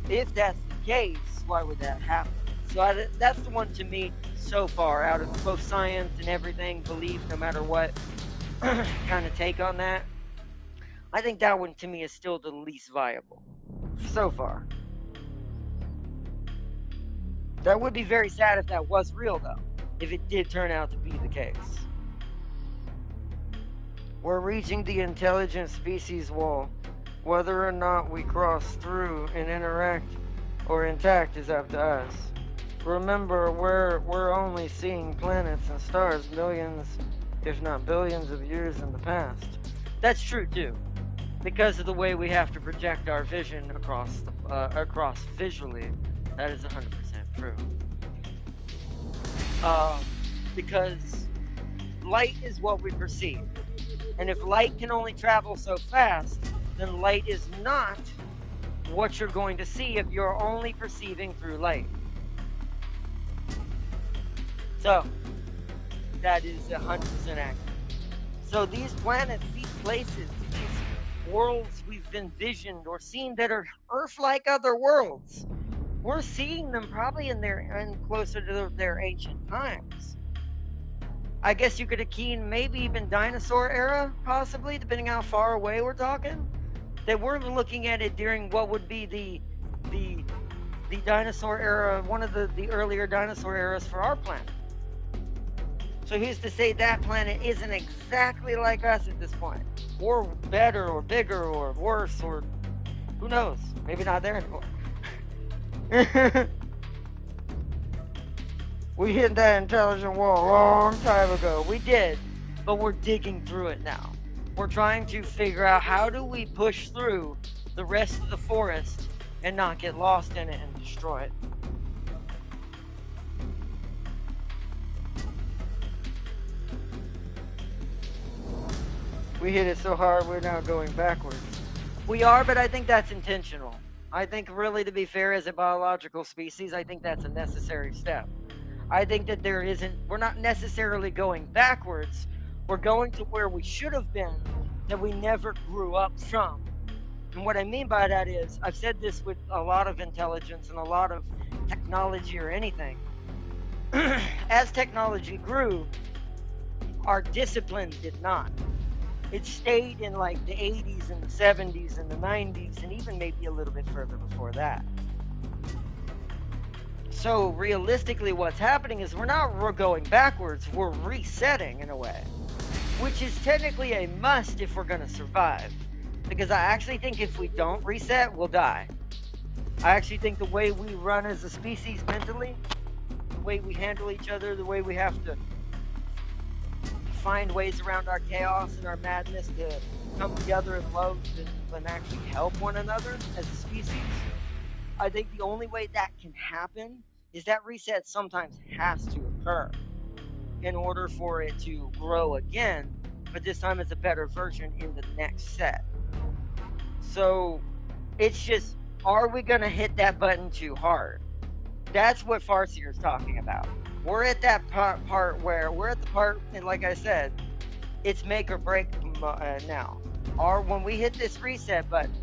if that's the case, why would that happen? So that's the one to me so far, out of both science and everything, belief, no matter what kind of take on that. I think that one to me is still the least viable so far. That would be very sad if that was real, though. If it did turn out to be the case. We're reaching the intelligent species wall. Whether or not we cross through and interact or intact is up to us. Remember, we're only seeing planets and stars millions, if not billions of years in the past. That's true too, because of the way we have to project our vision across visually. That is 100% true. Uh, because light is what we perceive. And if light can only travel so fast, then light is not what you're going to see if you're only perceiving through light. So, that is 100% accurate. So these planets, these places, these worlds we've envisioned or seen that are Earth-like other worlds, we're seeing them probably in closer to their ancient times. I guess you could keen maybe even dinosaur era, possibly, depending how far away we're talking. That we're looking at it during what would be the the dinosaur era, one of the earlier dinosaur eras for our planet. So who's to say that planet isn't exactly like us at this point? Or better, or bigger, or worse, or who knows? Maybe not there anymore. We hit that intelligent wall a long time ago. We did, but we're digging through it now. We're trying to figure out how do we push through the rest of the forest and not get lost in it and destroy it. We hit it so hard we're now going backwards. We are, but I think that's intentional. I think really, to be fair, as a biological species, I think that's a necessary step. I think that we're not necessarily going backwards. We're going to where we should have been that we never grew up from. And what I mean by that is, I've said this with a lot of intelligence and a lot of technology or anything. As technology grew, our discipline did not. It stayed in like the 80s and the 70s and the 90s and even maybe a little bit further before that. So realistically, what's happening is we're going backwards, we're resetting in a way, which is technically a must if we're going to survive. Because I actually think if we don't reset, we'll die. I actually think the way we run as a species mentally, the way we handle each other, the way we have to find ways around our chaos and our madness to come together in love and actually help one another as a species, I think the only way that can happen is that reset sometimes has to occur in order for it to grow again, but this time it's a better version in the next set. So it's just, are we going to hit that button too hard? That's what Farseer is talking about. We're at that part where we're at the part, and like I said, it's make or break now. When we hit this reset button,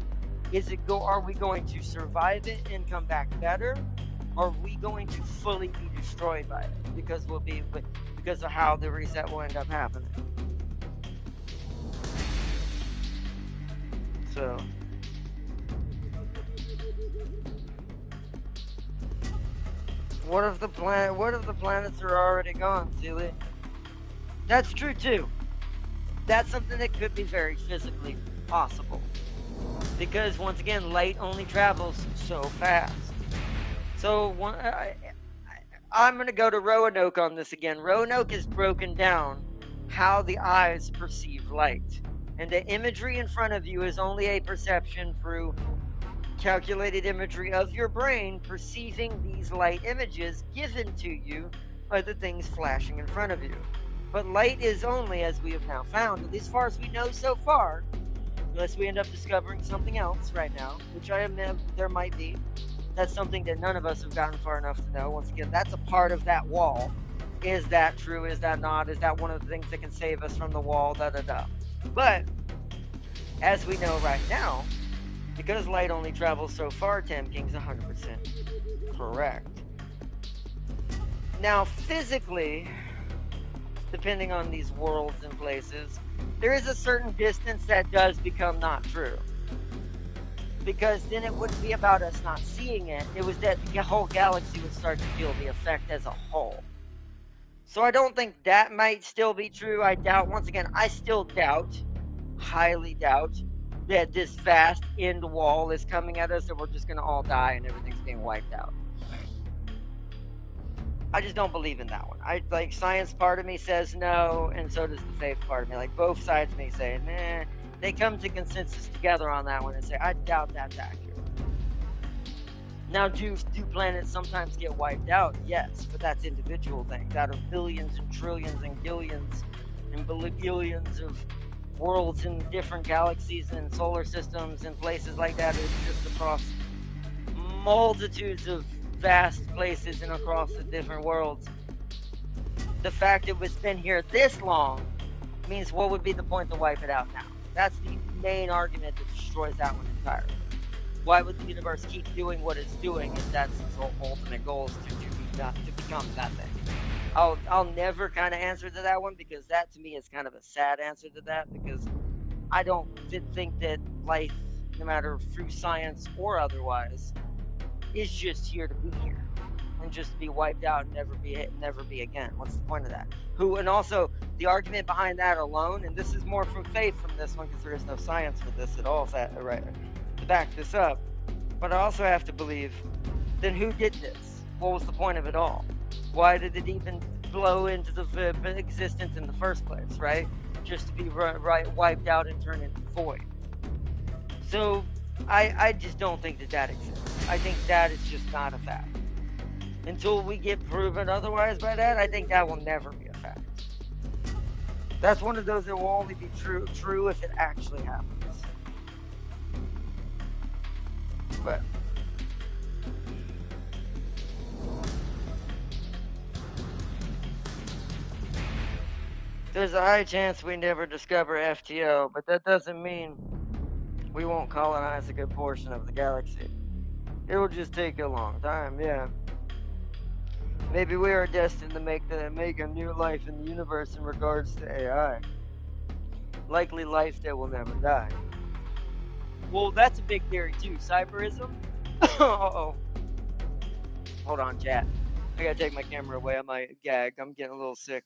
are we going to survive it and come back better? Or are we going to fully be destroyed by it because of how the reset will end up happening? So what if the planets are already gone, Sealy? That's true too. That's something that could be very physically possible. Because once again, light only travels so fast. So I'm going to go to Roanoke on this again. Roanoke has broken down how the eyes perceive light. And the imagery in front of you is only a perception through calculated imagery of your brain perceiving these light images given to you by the things flashing in front of you. But light is only, as we have now found, at least as far as we know so far, unless we end up discovering something else right now, which I admit there might be. That's something that none of us have gotten far enough to know. Once again, that's a part of that wall. Is that true? Is that not? Is that one of the things that can save us from the wall? Da-da-da. But, as we know right now, because light only travels so far, Tam King's 100% correct. Now, physically, depending on these worlds and places, there is a certain distance that does become not true. Because then it wouldn't be about us not seeing it. It was that the whole galaxy would start to feel the effect as a whole. So I don't think that might still be true. I doubt, once again, I still doubt, highly doubt, that this vast end wall is coming at us, that we're just gonna all die and everything's being wiped out. I just don't believe in that one. I like science part of me says no, and so does the faith part of me. Like both sides may say, nah. They come to consensus together on that one and say, I doubt that's accurate. Now, do planets sometimes get wiped out? Yes, but that's individual things. Out of billions and trillions and gillions and billions of worlds in different galaxies and solar systems and places like that that exist across multitudes of vast places and across the different worlds. The fact it was been here this long means what would be the point to wipe it out now? That's the main argument that destroys that one entirely. Why would the universe keep doing what it's doing if that's its ultimate goal is to become that thing? I'll never kind of answer to that one because that to me is kind of a sad answer to that because I don't think that life, no matter through science or otherwise, is just here to be here and just to be wiped out and never be again. What's the point of that? And also the argument behind that alone, and this is more from faith from this one because there is no science for this at all, right, to back this up. But I also have to believe, then who did this? What was the point of it all? Why did it even blow into the existence in the first place, right? Just to be wiped out and turned into void. So I just don't think that exists. I think that is just not a fact. Until we get proven otherwise by that, I think that will never be a fact. That's one of those that will only be true if it actually happens. But there's a high chance we never discover FTO, but that doesn't mean we won't colonize a good portion of the galaxy. It will just take a long time, yeah. Maybe we are destined to make a new life in the universe in regards to AI. Likely life that will never die. Well, that's a big theory too. Cyberism? Uh-oh. Hold on, chat. I gotta take my camera away. I might gag. I'm getting a little sick.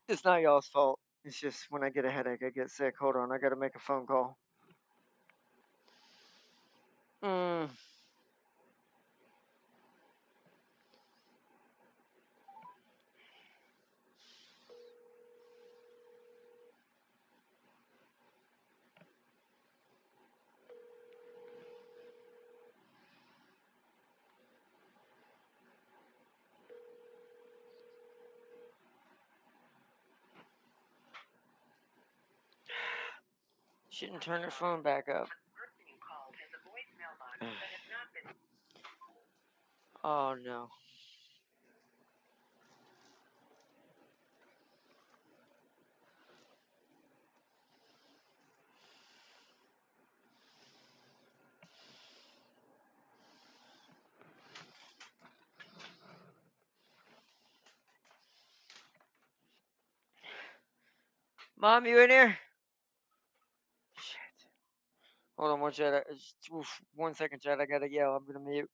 It's not y'all's fault. It's just when I get a headache, I get sick. Hold on, I gotta make a phone call. Shouldn't turn her phone back up. Oh no. Mom, you in here? Shit. Hold on, one second, chat. I gotta yell. I'm gonna mute.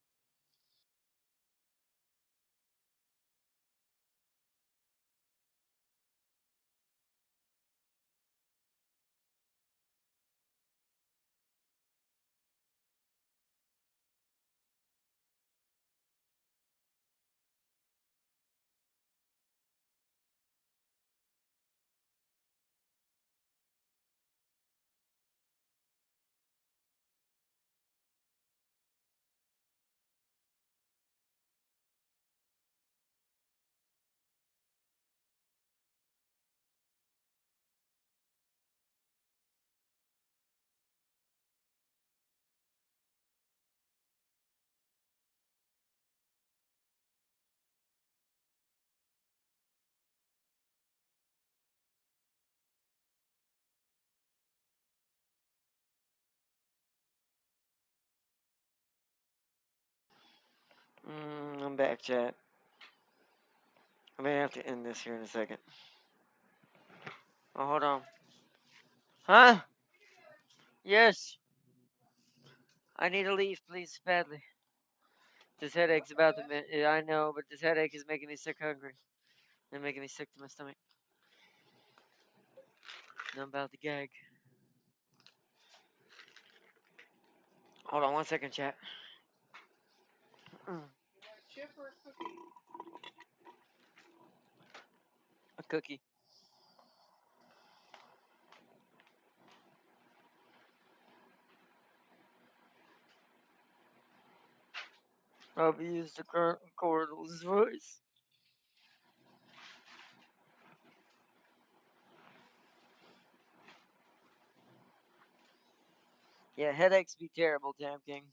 I'm back, chat. I may have to end this here in a second. Oh, hold on. Huh? Yes. I need to leave, please, badly. This headache's about to. I know, but this headache is making me sick, hungry, and making me sick to my stomach. And I'm about to gag. Hold on 1 second, chat. Chip or a cookie? A cookie. I've used the current Cordal's voice. Yeah, headaches be terrible, Tam King.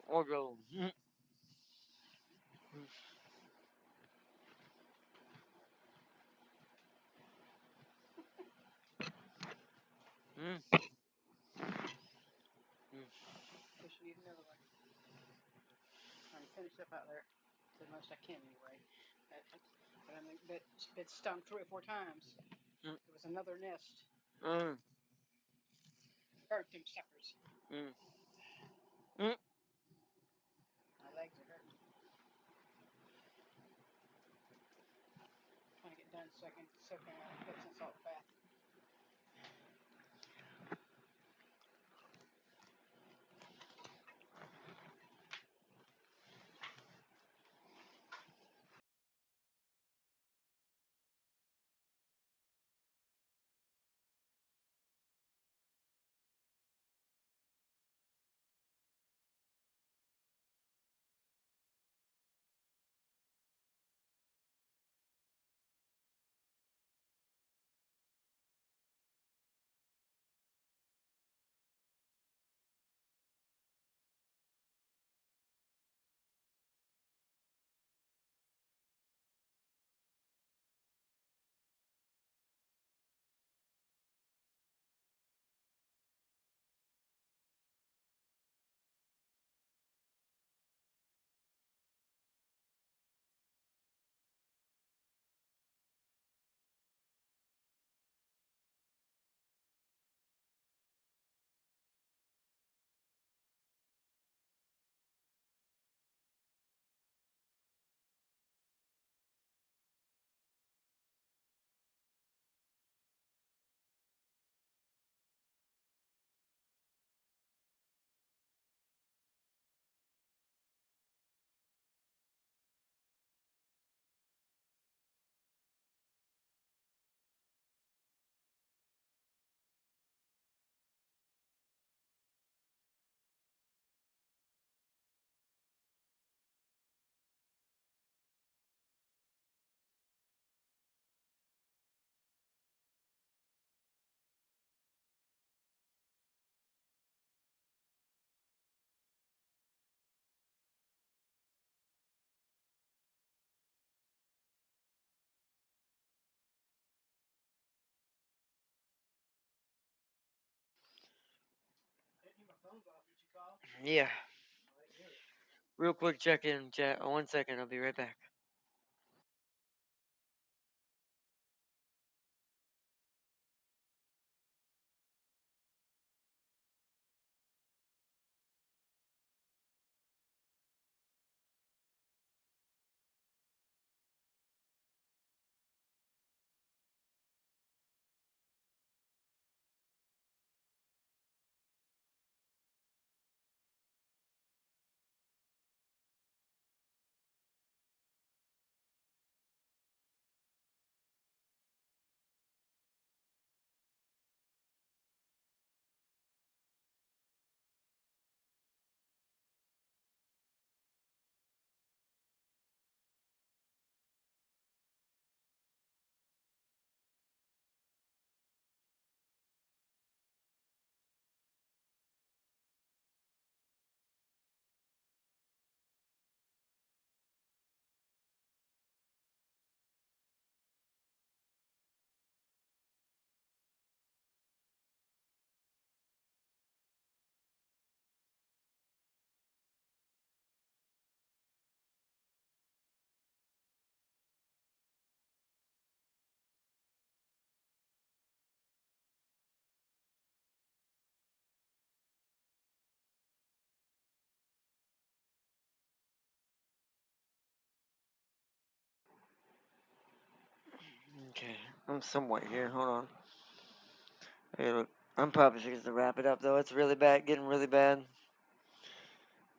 Or go. Guess you need another one. Trying to finish up out there. It's the most I can anyway. But I mean, it stung 3 or 4 times. It was another nest. Hurt them suckers. My legs are hurting. Trying to get done so I can soak in a Epsom salt bath. My phone's off. Did you call? Yeah. Real quick check in, chat. 1 second, I'll be right back. Okay. I'm somewhat here. Hold on. Hey, look. I'm probably fixing to wrap it up, though. It's really bad, getting really bad.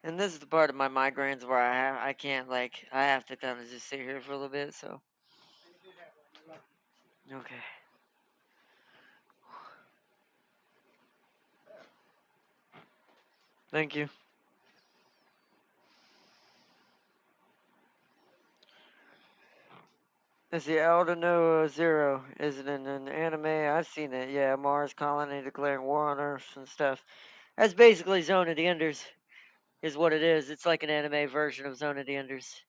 And this is the part of my migraines where I can't, like, I have to kind of just sit here for a little bit, so. Okay. Thank you. It's the Aldano Zero. Is it in an anime? I've seen it. Yeah, Mars colony declaring war on Earth and stuff. That's basically Zone of the Enders, is what it is. It's like an anime version of Zone of the Enders.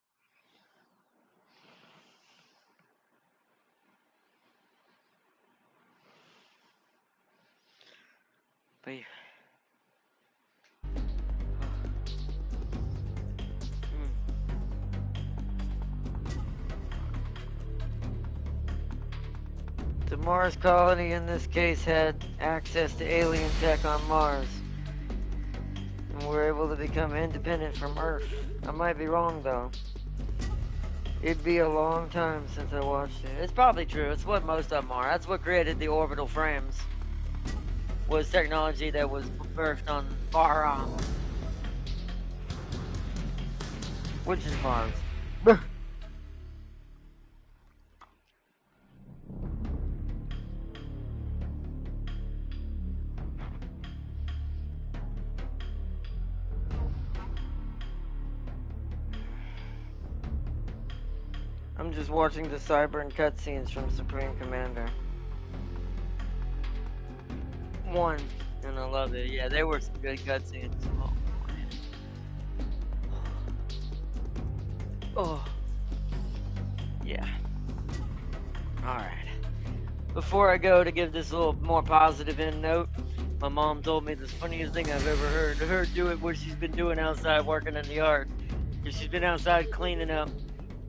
But yeah. The Mars colony in this case had access to alien tech on Mars, and were able to become independent from Earth. I might be wrong though. It'd be a long time since I watched it. It's probably true. It's what most of them are. That's what created the orbital frames. Was technology that was birthed on Bahram, which is Mars. I'm just watching the Cyber cutscenes from Supreme Commander 1, and I love it. Yeah, they were some good cutscenes. Oh. Yeah. Alright. Before I go to give this a little more positive end note, my mom told me the funniest thing I've ever heard. Her do it what she's been doing outside working in the yard. Because she's been outside cleaning up.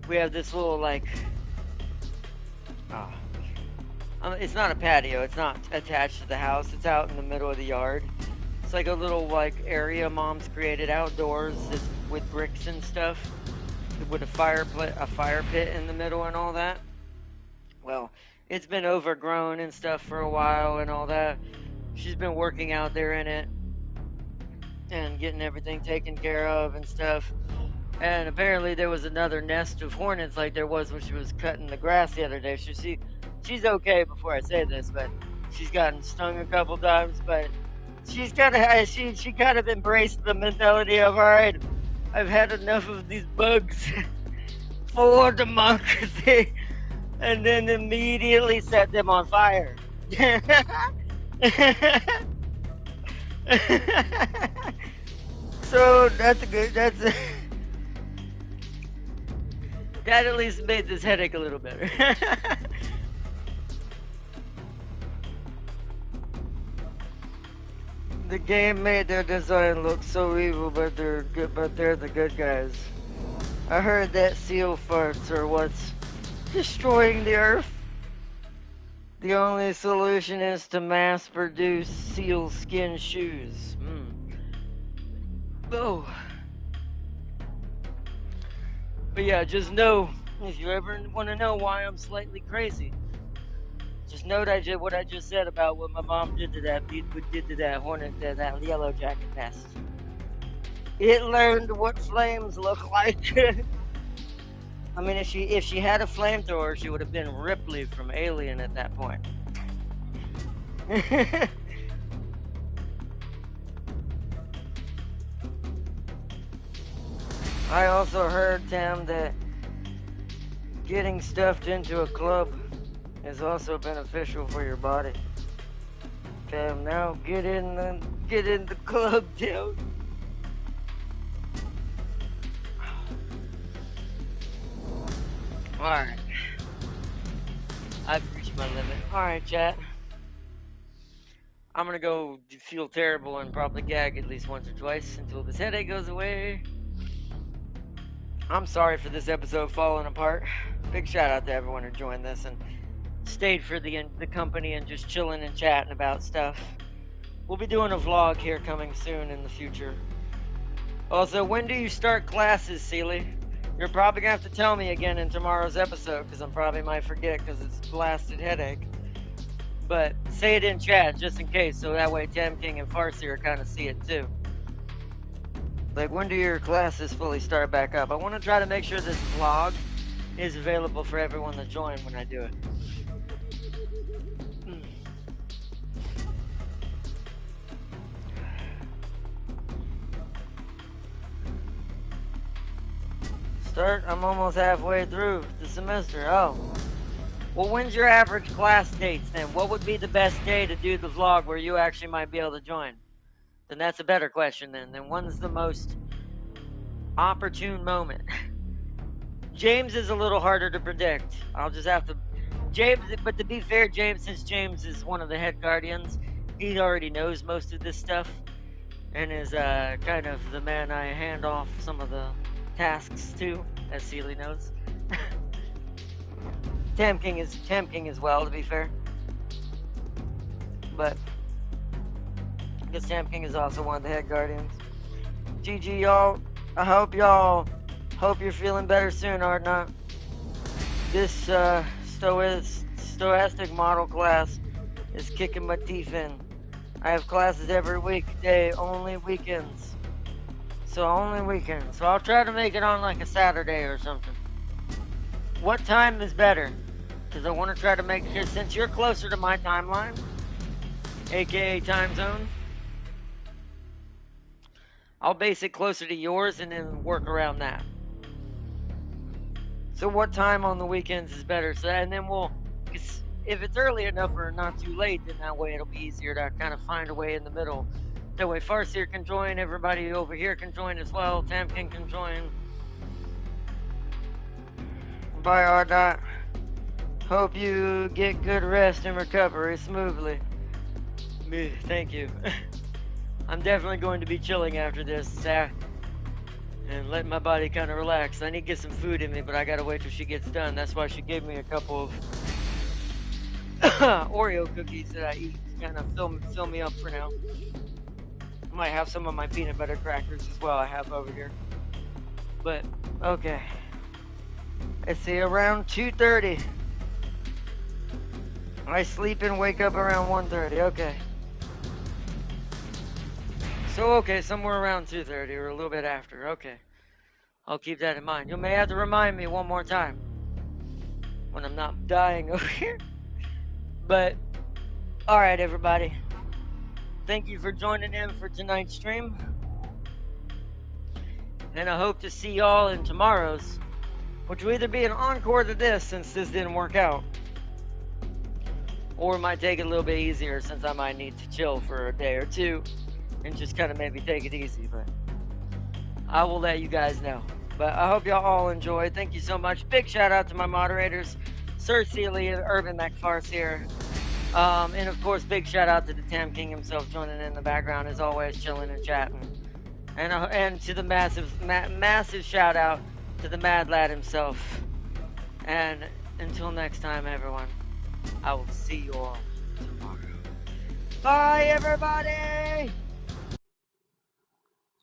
We have this little, like, it's not a patio. It's not attached to the house. It's out in the middle of the yard. It's like a little, like, area mom's created outdoors. It's with bricks and stuff. With a fire pit in the middle and all that. Well, it's been overgrown and stuff for a while and all that. She's been working out there in it and getting everything taken care of and stuff. And apparently there was another nest of hornets like there was when she was cutting the grass the other day. She's okay before I say this, but she's gotten stung a couple times. But she's kind of she kind of embraced the mentality of, all right, I've had enough of these bugs for democracy, and then immediately set them on fire. So that's that at least made this headache a little better. The game made their design look so evil, but they're good. But they're the good guys. I heard that seal farts are what's destroying the Earth. The only solution is to mass produce seal skin shoes. Oh. But yeah, just know, if you ever want to know why I'm slightly crazy, just note what I just said about what my mom did to that hornet, that yellow jacket nest. It learned what flames look like. I mean, if she had a flamethrower, she would have been Ripley from Alien at that point. I also heard, Tam, that getting stuffed into a club is also beneficial for your body. Tam, now get in the club, Tam. Alright. I've reached my limit. Alright, chat. I'm gonna go feel terrible and probably gag at least once or twice until this headache goes away. I'm sorry for this episode falling apart. Big shout out to everyone who joined this and stayed for the company and just chilling and chatting about stuff. We'll be doing a vlog here coming soon in the future. Also, when do you start classes, Sealy? You're probably gonna have to tell me again in tomorrow's episode, because I probably might forget because it's a blasted headache. But say it in chat just in case, so that way Tam King and Farseer kind of see it too. Like, when do your classes fully start back up? I want to try to make sure this vlog is available for everyone to join when I do it. I'm almost halfway through the semester. Oh. Well, when's your average class dates then? What would be the best day to do the vlog where you actually might be able to join? Then that's a better question then. Then when's the most opportune moment? James is a little harder to predict. I'll just have to... James, but to be fair, James, since James is one of the head guardians, he already knows most of this stuff and is kind of the man I hand off some of the tasks to, as Sealy knows. Tam King as well, to be fair. But I guess Tam King is also one of the head guardians. GG y'all. I hope you're feeling better soon, Ardnot. This stochastic model class is kicking my teeth in. I have classes every weekday, only weekends. So only weekends. So I'll try to make it on like a Saturday or something. What time is better? Because I want to try to make sure, since you're closer to my timeline, aka time zone, I'll base it closer to yours and then work around that. So what time on the weekends is better? So, and then if it's early enough or not too late, then that way it'll be easier to kind of find a way in the middle. That way Farseer can join, everybody over here can join as well, Tam King can join. Bye, Ardot. Hope you get good rest and recovery smoothly. Thank you. I'm definitely going to be chilling after this and let my body kind of relax. I need to get some food in me, but I gotta wait till she gets done. That's why she gave me a couple of Oreo cookies that I eat to kind of fill me up for now. I might have some of my peanut butter crackers as well I have over here. But, okay. Let's see, around 2:30. I sleep and wake up around 1:30, okay. So, okay, somewhere around 2:30 or a little bit after, okay. I'll keep that in mind. You may have to remind me one more time when I'm not dying over here. But, alright everybody. Thank you for joining in for tonight's stream. And I hope to see y'all in tomorrow's, which will either be an encore to this since this didn't work out, or it might take it a little bit easier since I might need to chill for a day or two and just kind of maybe take it easy. But I will let you guys know. But I hope y'all all enjoyed. Thank you so much. Big shout out to my moderators, Sir Sealy and Urban McFarseer. And of course, big shout out to the Tam King himself joining in the background as always, chilling and chatting. And to the massive shout out to the Mad Lad himself. And until next time, everyone, I will see you all tomorrow. Bye, everybody!